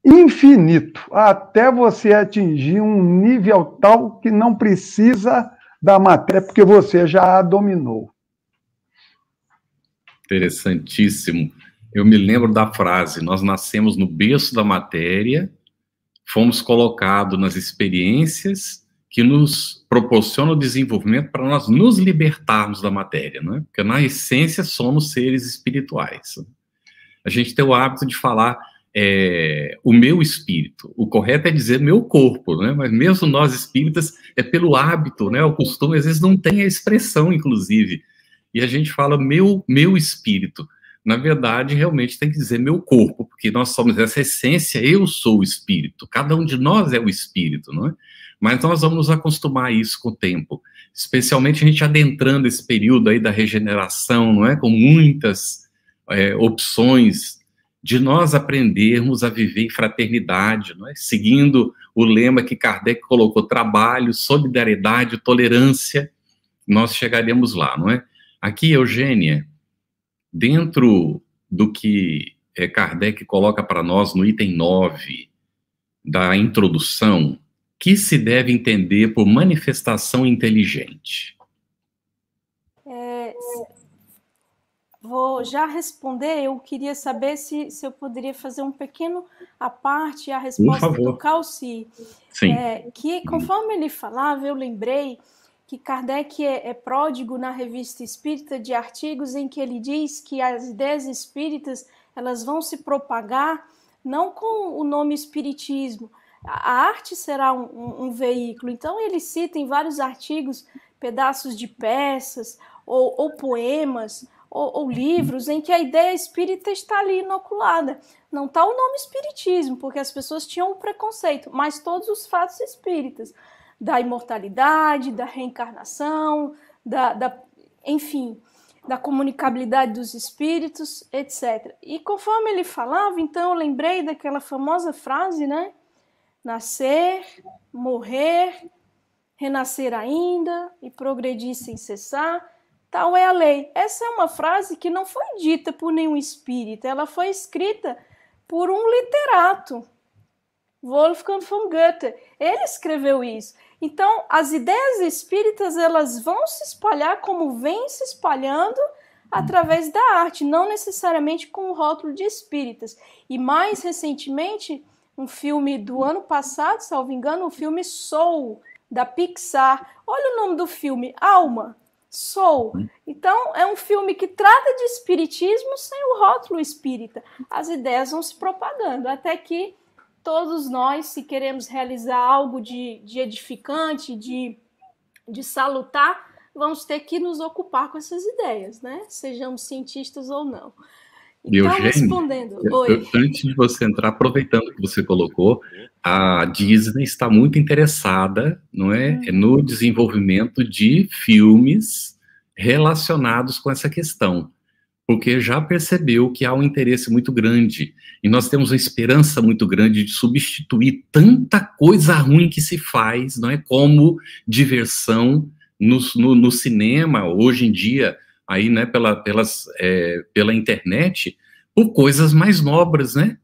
infinito, até você atingir um nível tal que não precisa da matéria, porque você já a dominou. Interessantíssimo. Eu me lembro da frase: nós nascemos no berço da matéria, fomos colocados nas experiências que nos proporciona o desenvolvimento para nós nos libertarmos da matéria, não é? Porque, na essência, somos seres espirituais. A gente tem o hábito de falar o meu espírito. O correto é dizer meu corpo, né? Mas mesmo nós espíritas, é pelo hábito, né? O costume, às vezes, não tem a expressão, inclusive. E a gente fala meu espírito. Na verdade, realmente tem que dizer meu corpo, porque nós somos essa essência, eu sou o espírito. Cada um de nós é o espírito, não é? Mas nós vamos nos acostumar a isso com o tempo, especialmente a gente adentrando esse período aí da regeneração, não é? Com muitas opções de nós aprendermos a viver em fraternidade, não é? Seguindo o lema que Kardec colocou: trabalho, solidariedade, tolerância, nós chegaremos lá, não é? Aqui, Eugênia, dentro do que Kardec coloca para nós no item 9 da introdução, que se deve entender por manifestação inteligente? Vou já responder. Eu queria saber se eu poderia fazer um pequeno à parte a resposta do Calci. Sim. Que, conforme ele falava, eu lembrei que Kardec é pródigo na Revista Espírita de artigos em que ele diz que as ideias espíritas elas vão se propagar não com o nome espiritismo. A arte será um veículo. Então, ele cita em vários artigos pedaços de peças, ou poemas, ou livros, em que a ideia espírita está ali inoculada. Não está o nome espiritismo, porque as pessoas tinham um preconceito, mas todos os fatos espíritas, da imortalidade, da reencarnação, enfim, da comunicabilidade dos espíritos, etc. E conforme ele falava, então, eu lembrei daquela famosa frase, né? Nascer, morrer, renascer ainda e progredir sem cessar, tal é a lei. Essa é uma frase que não foi dita por nenhum espírita, ela foi escrita por um literato, Wolfgang von Goethe. Ele escreveu isso. Então, as ideias espíritas elas vão se espalhar como vêm se espalhando através da arte, não necessariamente com o rótulo de espíritas. E mais recentemente, um filme do ano passado, salvo engano, o filme Soul, da Pixar. Olha o nome do filme, Alma. Sou. Então, é um filme que trata de espiritismo sem o rótulo espírita. As ideias vão se propagando, até que todos nós, se queremos realizar algo de edificante, de salutar, vamos ter que nos ocupar com essas ideias, né? Sejamos cientistas ou não. Então, Eugênio, respondendo. Oi. Antes de você entrar, aproveitando que você colocou, a Disney está muito interessada, não é, no desenvolvimento de filmes relacionados com essa questão, porque já percebeu que há um interesse muito grande, e nós temos uma esperança muito grande de substituir tanta coisa ruim que se faz, não é, como diversão no cinema, hoje em dia, aí, né, pela internet, por coisas mais nobres, né,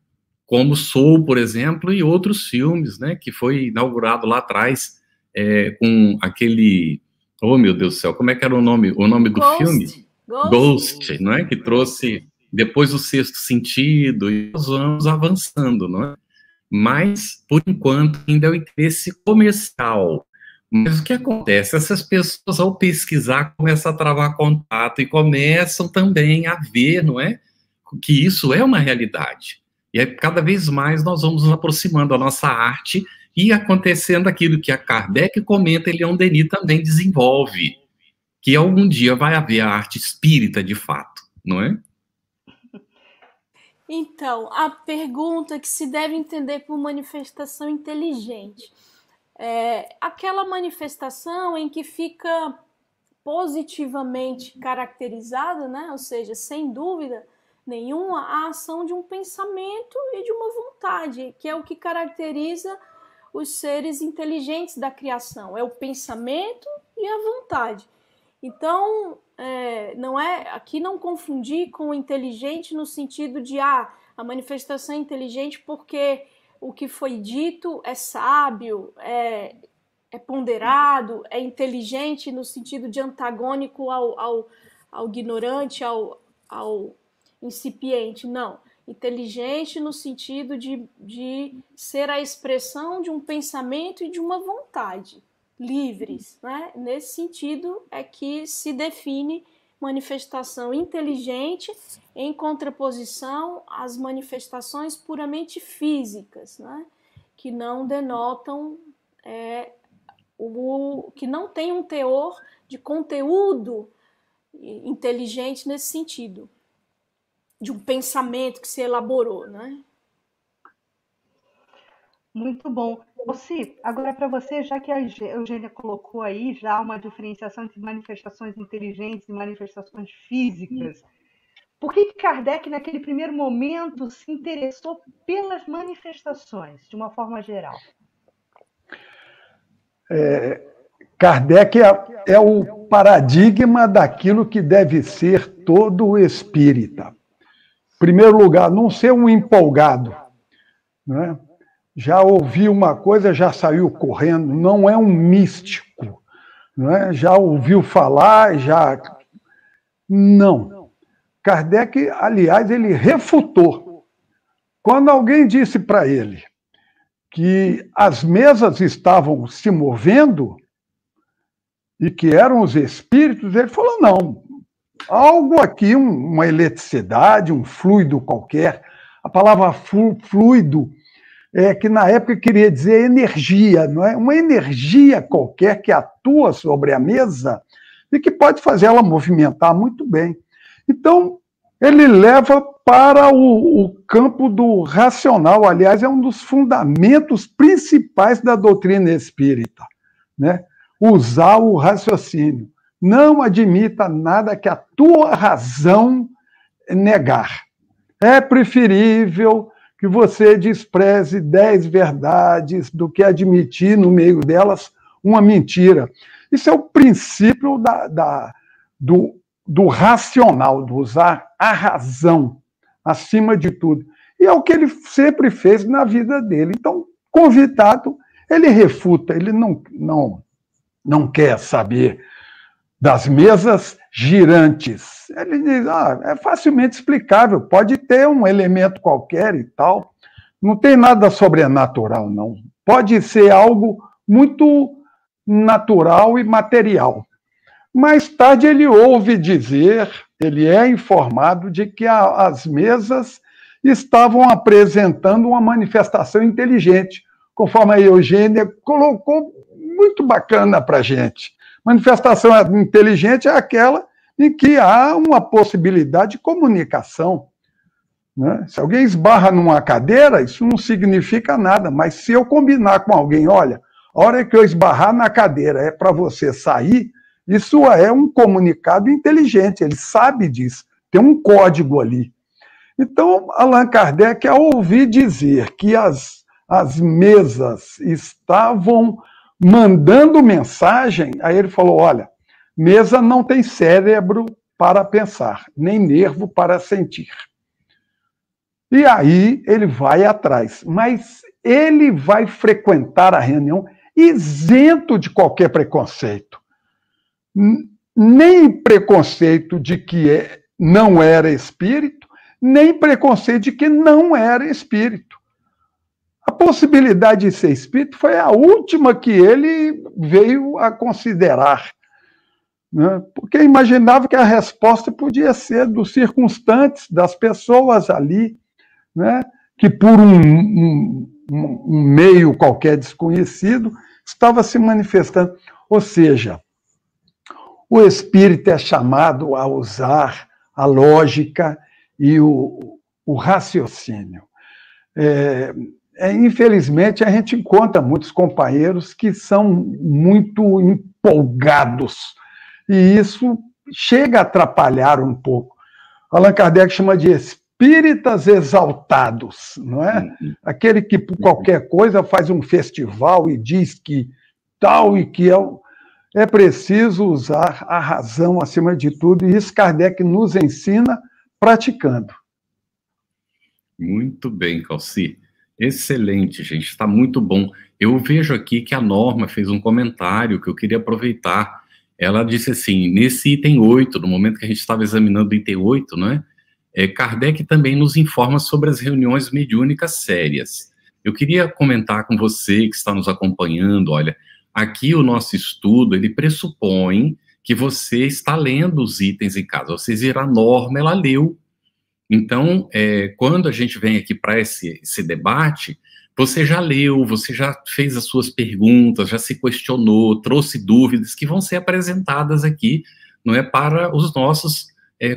como Soul, por exemplo, e outros filmes, né, que foi inaugurado lá atrás, com aquele, oh meu Deus do céu, como é que era o nome do filme? Ghost, não é, que trouxe depois o Sexto Sentido, e nós vamos avançando, não é? Mas, por enquanto, ainda é o interesse comercial. Mas o que acontece? Essas pessoas, ao pesquisar, começam a travar contato e começam também a ver, não é? Que isso é uma realidade. E aí, cada vez mais nós vamos nos aproximando da nossa arte e acontecendo aquilo que a Kardec comenta, e Leon Denis também desenvolve, que algum dia vai haver a arte espírita de fato, não é? Então, a pergunta que se deve entender por manifestação inteligente é aquela manifestação em que fica positivamente caracterizada, né? Ou seja, sem dúvida nenhuma, a ação de um pensamento e de uma vontade, que é o que caracteriza os seres inteligentes da criação, é o pensamento e a vontade. Então, aqui não confundir com o inteligente no sentido de a manifestação é inteligente porque o que foi dito é sábio, é ponderado, é inteligente no sentido de antagônico ao ignorante, ao incipiente. Não. Inteligente no sentido de ser a expressão de um pensamento e de uma vontade livres, né? Nesse sentido é que se define manifestação inteligente em contraposição às manifestações puramente físicas, né? Que não denotam, que não tem um teor de conteúdo inteligente nesse sentido, de um pensamento que se elaborou, né? Muito bom. Ossi, agora para você, já que a Eugênia colocou aí já uma diferenciação entre manifestações inteligentes e manifestações físicas, por que Kardec, naquele primeiro momento, se interessou pelas manifestações, de uma forma geral? Kardec é o paradigma daquilo que deve ser todo espírita. Em primeiro lugar, não ser um empolgado, não é? Já ouviu uma coisa, já saiu correndo, não é um místico, não é? Já ouviu falar, já... Não. Kardec, aliás, ele refutou. Quando alguém disse para ele que as mesas estavam se movendo e que eram os espíritos, ele falou, não, algo aqui, uma eletricidade, um fluido qualquer. A palavra fluido que na época queria dizer energia, não é? Uma energia qualquer que atua sobre a mesa e que pode fazer ela movimentar muito bem. Então, ele leva para o campo do racional, aliás, é um dos fundamentos principais da doutrina espírita, né? Usar o raciocínio. Não admita nada que a tua razão negar. É preferível que você despreze 10 verdades do que admitir no meio delas uma mentira. Isso é o princípio do racional, do usar a razão acima de tudo. E é o que ele sempre fez na vida dele. Então, convidado, ele refuta, ele não quer saber das mesas girantes. Ele diz, é facilmente explicável, pode ter um elemento qualquer e tal, não tem nada sobrenatural, não. Pode ser algo muito natural e material. Mais tarde ele ouve dizer, ele é informado de que as mesas estavam apresentando uma manifestação inteligente, conforme a Eugênia colocou muito bacana para a gente. Manifestação inteligente é aquela em que há uma possibilidade de comunicação. Né? Se alguém esbarra numa cadeira, isso não significa nada, mas se eu combinar com alguém, olha, a hora que eu esbarrar na cadeira é para você sair, isso é um comunicado inteligente, ele sabe disso, tem um código ali. Então, Allan Kardec, ao ouvir dizer que as mesas estavam mandando mensagem, aí ele falou, olha, mesa não tem cérebro para pensar, nem nervo para sentir. E aí ele vai atrás, mas ele vai frequentar a reunião isento de qualquer preconceito. Nem preconceito de que não era espírito, nem preconceito de que não era espírito. A possibilidade de ser espírito foi a última que ele veio a considerar, né? Porque imaginava que a resposta podia ser dos circunstantes, das pessoas ali, né? Que por um meio qualquer desconhecido estava se manifestando. Ou seja, o espírito é chamado a usar a lógica e o raciocínio. Infelizmente, a gente encontra muitos companheiros que são muito empolgados, e isso chega a atrapalhar um pouco. Allan Kardec chama de espíritas exaltados, não é? Aquele que, por qualquer coisa, faz um festival e diz que tal e que é preciso usar a razão acima de tudo, e isso Kardec nos ensina praticando. Muito bem, Calci. Excelente, gente, está muito bom. Eu vejo aqui que a Norma fez um comentário que eu queria aproveitar. Ela disse assim, nesse item 8, no momento que a gente estava examinando o item 8, não é? Kardec também nos informa sobre as reuniões mediúnicas sérias. Eu queria comentar com você que está nos acompanhando, olha, aqui o nosso estudo, ele pressupõe que você está lendo os itens em casa. Vocês viram a Norma, ela leu. Então, quando a gente vem aqui para esse debate, você já leu, você já fez as suas perguntas, já se questionou, trouxe dúvidas que vão ser apresentadas aqui, não é, para os nossos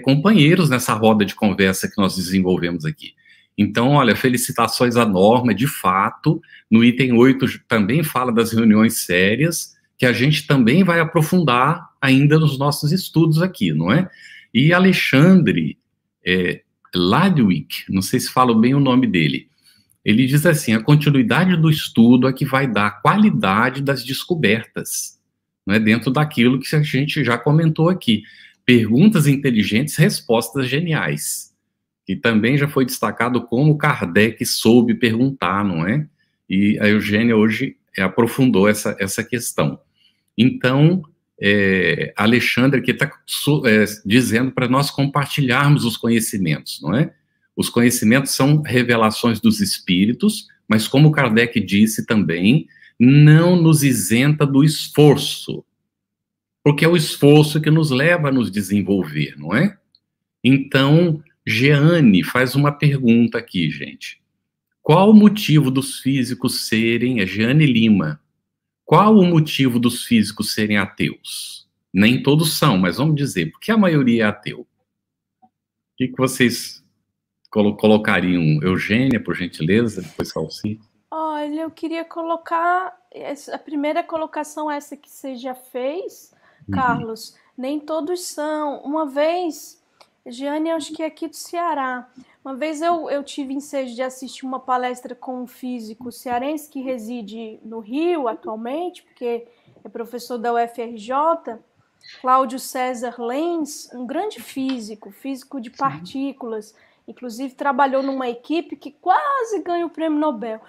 companheiros nessa roda de conversa que nós desenvolvemos aqui. Então, olha, felicitações à Norma, de fato, no item 8 também fala das reuniões sérias, que a gente também vai aprofundar ainda nos nossos estudos aqui, não é? E Alexandre Ladwig, não sei se falo bem o nome dele, ele diz assim, a continuidade do estudo é que vai dar a qualidade das descobertas, não é, dentro daquilo que a gente já comentou aqui. Perguntas inteligentes, respostas geniais, que também já foi destacado como Kardec soube perguntar, não é? E a Eugênia hoje aprofundou essa questão. Então, Alexandre aqui está dizendo para nós compartilharmos os conhecimentos, não é? Os conhecimentos são revelações dos espíritos, mas como Kardec disse também, não nos isenta do esforço, porque é o esforço que nos leva a nos desenvolver, não é? Então, Jeane faz uma pergunta aqui, gente. Qual o motivo dos físicos serem, Jeane Lima, qual o motivo dos físicos serem ateus? Nem todos são, mas vamos dizer, por que a maioria é ateu? O que vocês colocariam? Eugênia, por gentileza, depois Calci? Olha, eu queria colocar, a primeira colocação essa que você já fez, Carlos, nem todos são. Uma vez, Jeane, acho que é aqui do Ceará, uma vez eu tive ensejo de assistir uma palestra com um físico cearense que reside no Rio atualmente, porque é professor da UFRJ, Cláudio César Lenz, um grande físico de partículas, inclusive trabalhou numa equipe que quase ganha o prêmio Nobel.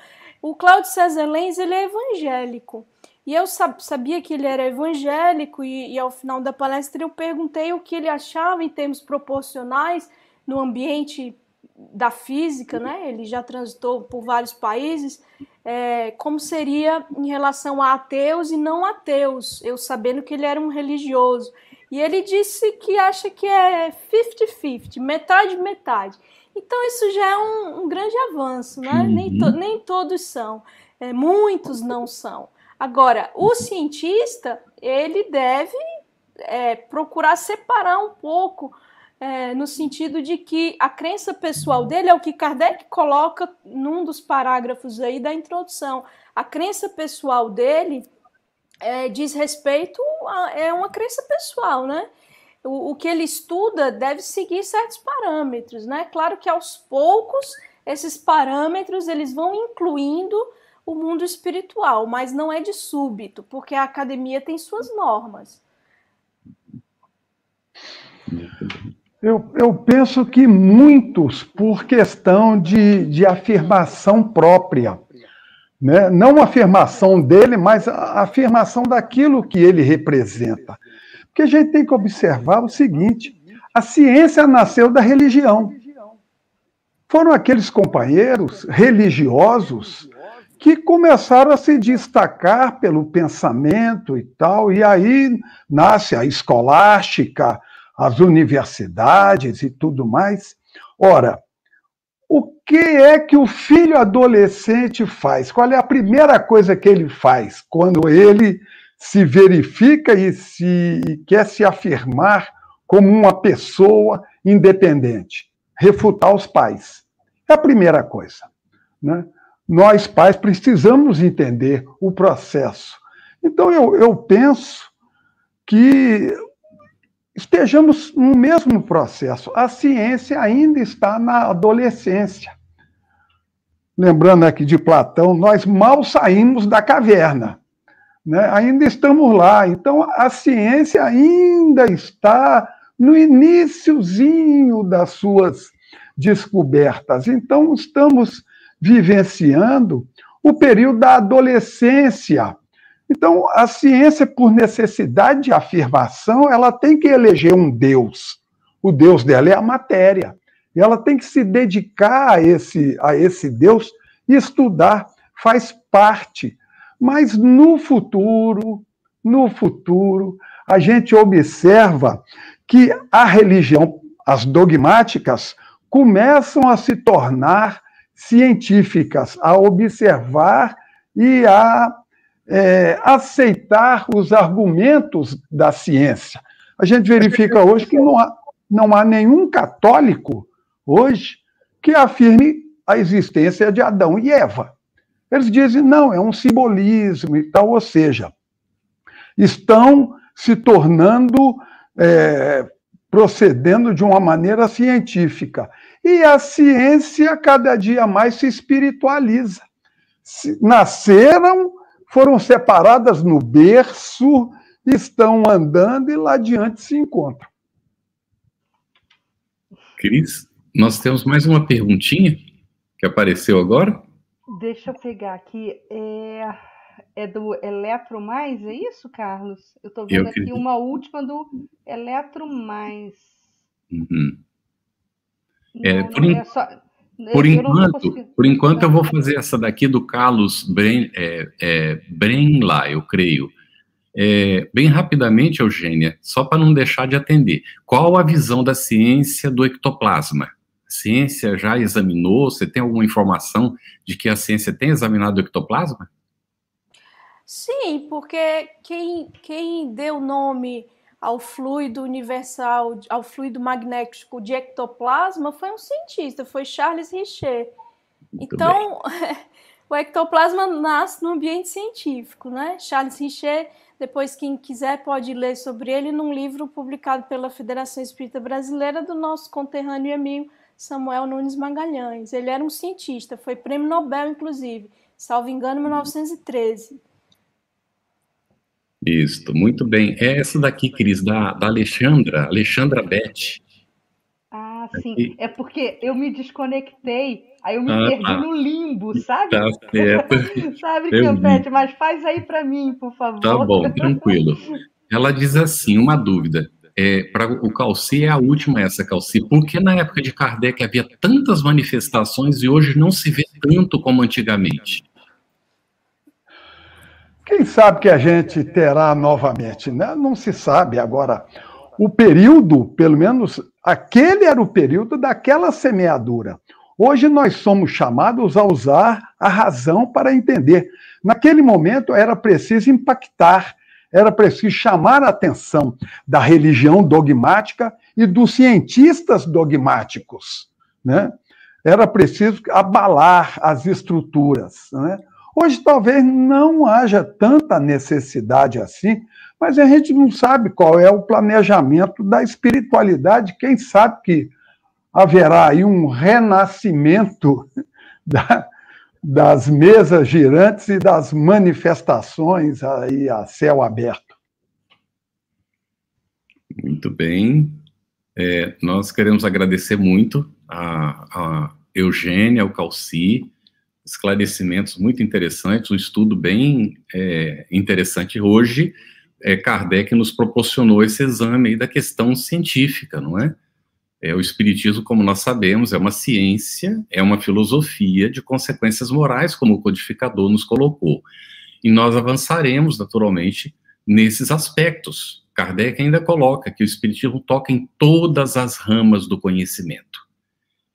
O Cláudio César Lenz, ele é evangélico, e eu sabia que ele era evangélico, e ao final da palestra eu perguntei o que ele achava em termos proporcionais no ambiente da física, né? Ele já transitou por vários países, como seria em relação a ateus e não ateus, eu sabendo que ele era um religioso. E ele disse que acha que é 50-50, metade-metade. Então, isso já é um grande avanço, né? Nem todos são, muitos não são. Agora, o cientista, ele deve procurar separar um pouco, no sentido de que a crença pessoal dele é o que Kardec coloca num dos parágrafos aí da introdução. A crença pessoal dele diz respeito a uma crença pessoal, né? O que ele estuda deve seguir certos parâmetros, né? Claro que aos poucos esses parâmetros eles vão incluindo o mundo espiritual, mas não é de súbito, porque a academia tem suas normas. Eu penso que muitos, por questão de afirmação própria, né? Não a afirmação dele, mas a afirmação daquilo que ele representa. Porque a gente tem que observar o seguinte: a ciência nasceu da religião. Foram aqueles companheiros religiosos que começaram a se destacar pelo pensamento e tal, e aí nasce a escolástica, as universidades e tudo mais. Ora, o que é que o filho adolescente faz? Qual é a primeira coisa que ele faz quando ele se verifica e quer se afirmar como uma pessoa independente? Refutar os pais. É a primeira coisa, né? Nós, pais, precisamos entender o processo. Então, eu penso que estejamos no mesmo processo. A ciência ainda está na adolescência. Lembrando aqui de Platão, nós mal saímos da caverna, né? Ainda estamos lá. Então, a ciência ainda está no iniciozinho das suas descobertas. Então, estamos vivenciando o período da adolescência. Então, a ciência, por necessidade de afirmação, ela tem que eleger um Deus. O Deus dela é a matéria. E ela tem que se dedicar a esse Deus e estudar, faz parte. Mas no futuro, a gente observa que a religião, as dogmáticas, começam a se tornar científicas, a observar e a aceitar os argumentos da ciência. A gente verifica hoje que não há nenhum católico hoje que afirme a existência de Adão e Eva. Eles dizem, não, é um simbolismo e tal, ou seja, estão se tornando, procedendo de uma maneira científica. E a ciência cada dia mais se espiritualiza. Nasceram, foram separadas no berço, estão andando e lá adiante se encontram. Cris, nós temos mais uma perguntinha que apareceu agora. Deixa eu pegar aqui. É do Eletro Mais, é isso, Carlos? Eu estou vendo aqui uma última do Eletro Mais. Uhum. Por enquanto eu vou fazer essa daqui do Carlos Brenla, eu creio. Bem rapidamente, Eugênia, só para não deixar de atender. Qual a visão da ciência do ectoplasma? A ciência já examinou? Você tem alguma informação de que a ciência tem examinado o ectoplasma? Sim, porque quem deu nome ao fluido universal, ao fluido magnético de ectoplasma foi um cientista, foi Charles Richer. Então, o ectoplasma nasce no ambiente científico, né? Charles Richer, depois quem quiser pode ler sobre ele num livro publicado pela Federação Espírita Brasileira do nosso conterrâneo e amigo Samuel Nunes Magalhães. Ele era um cientista, foi prêmio Nobel, inclusive, salvo engano, em 1913. Isso, muito bem. É essa daqui, Cris, da Alexandra Beth. Ah, sim. Aqui. É porque eu me desconectei, aí eu me perdi no limbo, sabe? Tá certo. Sabe, Campete, mas faz aí para mim, por favor. Tá bom, tranquilo. Ela diz assim, uma dúvida. Para o Calci é a última essa, Calci. Por que na época de Kardec havia tantas manifestações e hoje não se vê tanto como antigamente? Quem sabe que a gente terá novamente, né? Não se sabe agora. o período, pelo menos, aquele era o período daquela semeadura. Hoje nós somos chamados a usar a razão para entender. Naquele momento era preciso impactar, era preciso chamar a atenção da religião dogmática e dos cientistas dogmáticos, né? Era preciso abalar as estruturas, né? Hoje talvez não haja tanta necessidade assim, mas a gente não sabe qual é o planejamento da espiritualidade. Quem sabe que haverá aí um renascimento das mesas girantes e das manifestações aí a céu aberto. Muito bem. Nós queremos agradecer muito a Eugênia, ao Calci, esclarecimentos muito interessantes, um estudo bem interessante. Hoje, Kardec nos proporcionou esse exame aí da questão científica, não é? O Espiritismo, como nós sabemos, é uma ciência, é uma filosofia de consequências morais, como o codificador nos colocou. E nós avançaremos, naturalmente, nesses aspectos. Kardec ainda coloca que o Espiritismo toca em todas as ramas do conhecimento.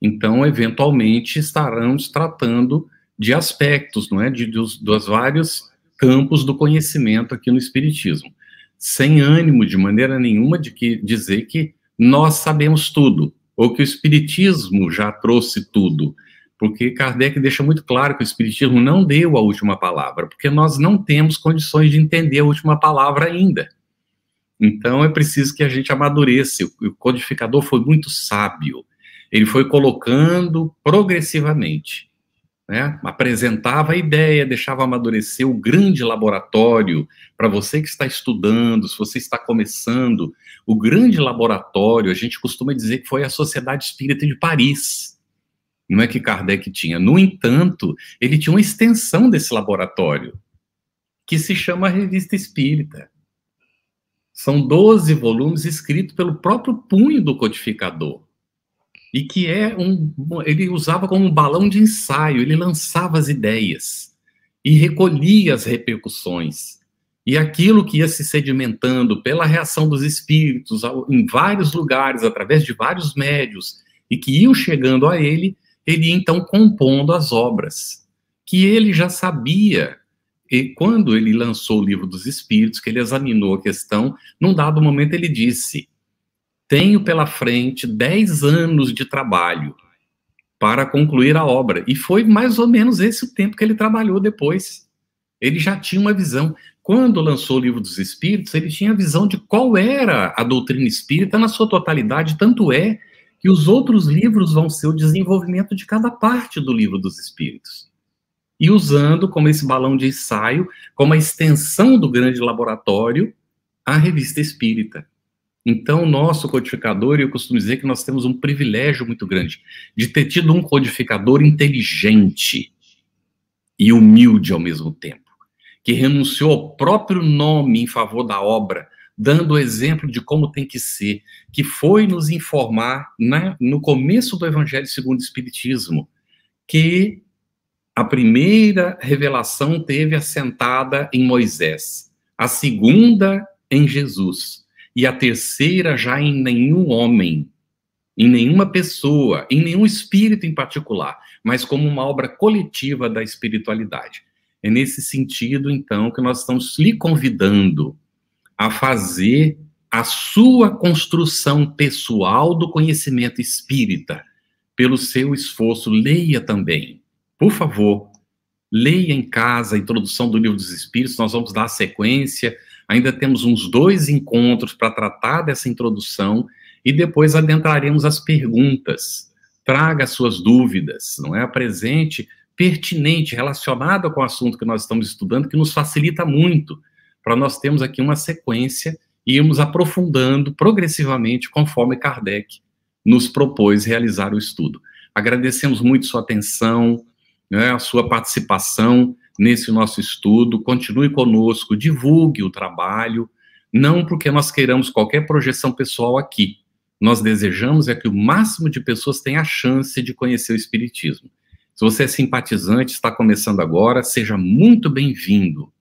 Então, eventualmente, estaremos tratando de aspectos, não é? Dos vários campos do conhecimento aqui no Espiritismo. Sem ânimo, de maneira nenhuma, de dizer que nós sabemos tudo, ou que o Espiritismo já trouxe tudo, porque Kardec deixa muito claro que o Espiritismo não deu a última palavra, porque nós não temos condições de entender a última palavra ainda. Então é preciso que a gente amadureça. O codificador foi muito sábio, ele foi colocando progressivamente, né? Apresentava a ideia, deixava amadurecer o grande laboratório. Para você que está estudando, se você está começando, o grande laboratório, a gente costuma dizer que foi a Sociedade Espírita de Paris, não é que Kardec tinha. No entanto, ele tinha uma extensão desse laboratório, que se chama Revista Espírita. São 12 volumes escritos pelo próprio punho do codificador. E que ele usava como um balão de ensaio, ele lançava as ideias e recolhia as repercussões. E aquilo que ia se sedimentando pela reação dos espíritos em vários lugares, através de vários médios, e que iam chegando a ele, ele ia então compondo as obras, que ele já sabia. E quando ele lançou o Livro dos Espíritos, que ele examinou a questão, num dado momento ele disse: tenho pela frente 10 anos de trabalho para concluir a obra. E foi mais ou menos esse o tempo que ele trabalhou depois. Ele já tinha uma visão. Quando lançou o Livro dos Espíritos, ele tinha a visão de qual era a doutrina espírita na sua totalidade, tanto é que os outros livros vão ser o desenvolvimento de cada parte do Livro dos Espíritos. E usando como esse balão de ensaio, como a extensão do grande laboratório, a Revista Espírita. Então, o nosso codificador, e eu costumo dizer que nós temos um privilégio muito grande de ter tido um codificador inteligente e humilde ao mesmo tempo, que renunciou ao próprio nome em favor da obra, dando o exemplo de como tem que ser, que foi nos informar no começo do Evangelho segundo o Espiritismo, que a primeira revelação teve assentada em Moisés, a segunda em Jesus, e a terceira já em nenhum homem, em nenhuma pessoa, em nenhum espírito em particular, mas como uma obra coletiva da espiritualidade. É nesse sentido, então, que nós estamos lhe convidando a fazer a sua construção pessoal do conhecimento espírita, pelo seu esforço. Leia também, por favor, leia em casa a introdução do Livro dos Espíritos. Nós vamos dar sequência. Ainda temos uns 2 encontros para tratar dessa introdução e depois adentraremos as perguntas. Traga as suas dúvidas, não é? Apresente pertinente, relacionada com o assunto que nós estamos estudando, que nos facilita muito, para nós termos aqui uma sequência e irmos aprofundando progressivamente conforme Kardec nos propôs realizar o estudo. Agradecemos muito sua atenção, né, a sua participação nesse nosso estudo. Continue conosco, divulgue o trabalho, não porque nós queiramos qualquer projeção pessoal aqui. Nós desejamos que o máximo de pessoas tenha a chance de conhecer o Espiritismo. Se você é simpatizante, está começando agora, seja muito bem-vindo.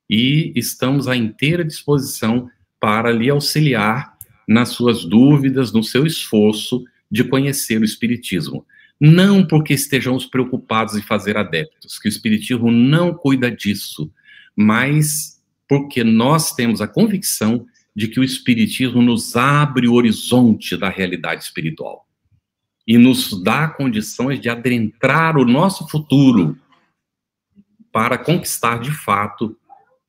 E estamos à inteira disposição para lhe auxiliar nas suas dúvidas, no seu esforço de conhecer o Espiritismo. Não porque estejamos preocupados em fazer adeptos, que o Espiritismo não cuida disso, mas porque nós temos a convicção de que o Espiritismo nos abre o horizonte da realidade espiritual e nos dá condições de adentrar o nosso futuro para conquistar, de fato,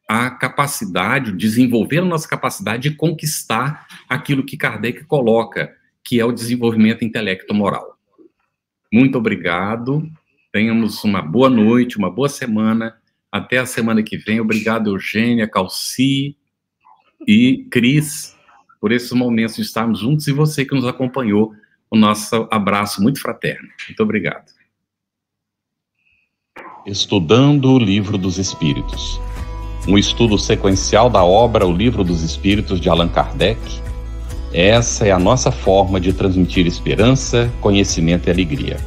a capacidade, desenvolver a nossa capacidade de conquistar aquilo que Kardec coloca, que é o desenvolvimento intelecto-moral. Muito obrigado, tenhamos uma boa noite, uma boa semana, até a semana que vem. Obrigado, Eugênia, Calci e Cris, por esses momentos de estarmos juntos, e você que nos acompanhou, o nosso abraço muito fraterno. Muito obrigado. Estudando o Livro dos Espíritos. Um estudo sequencial da obra O Livro dos Espíritos de Allan Kardec. Essa é a nossa forma de transmitir esperança, conhecimento e alegria.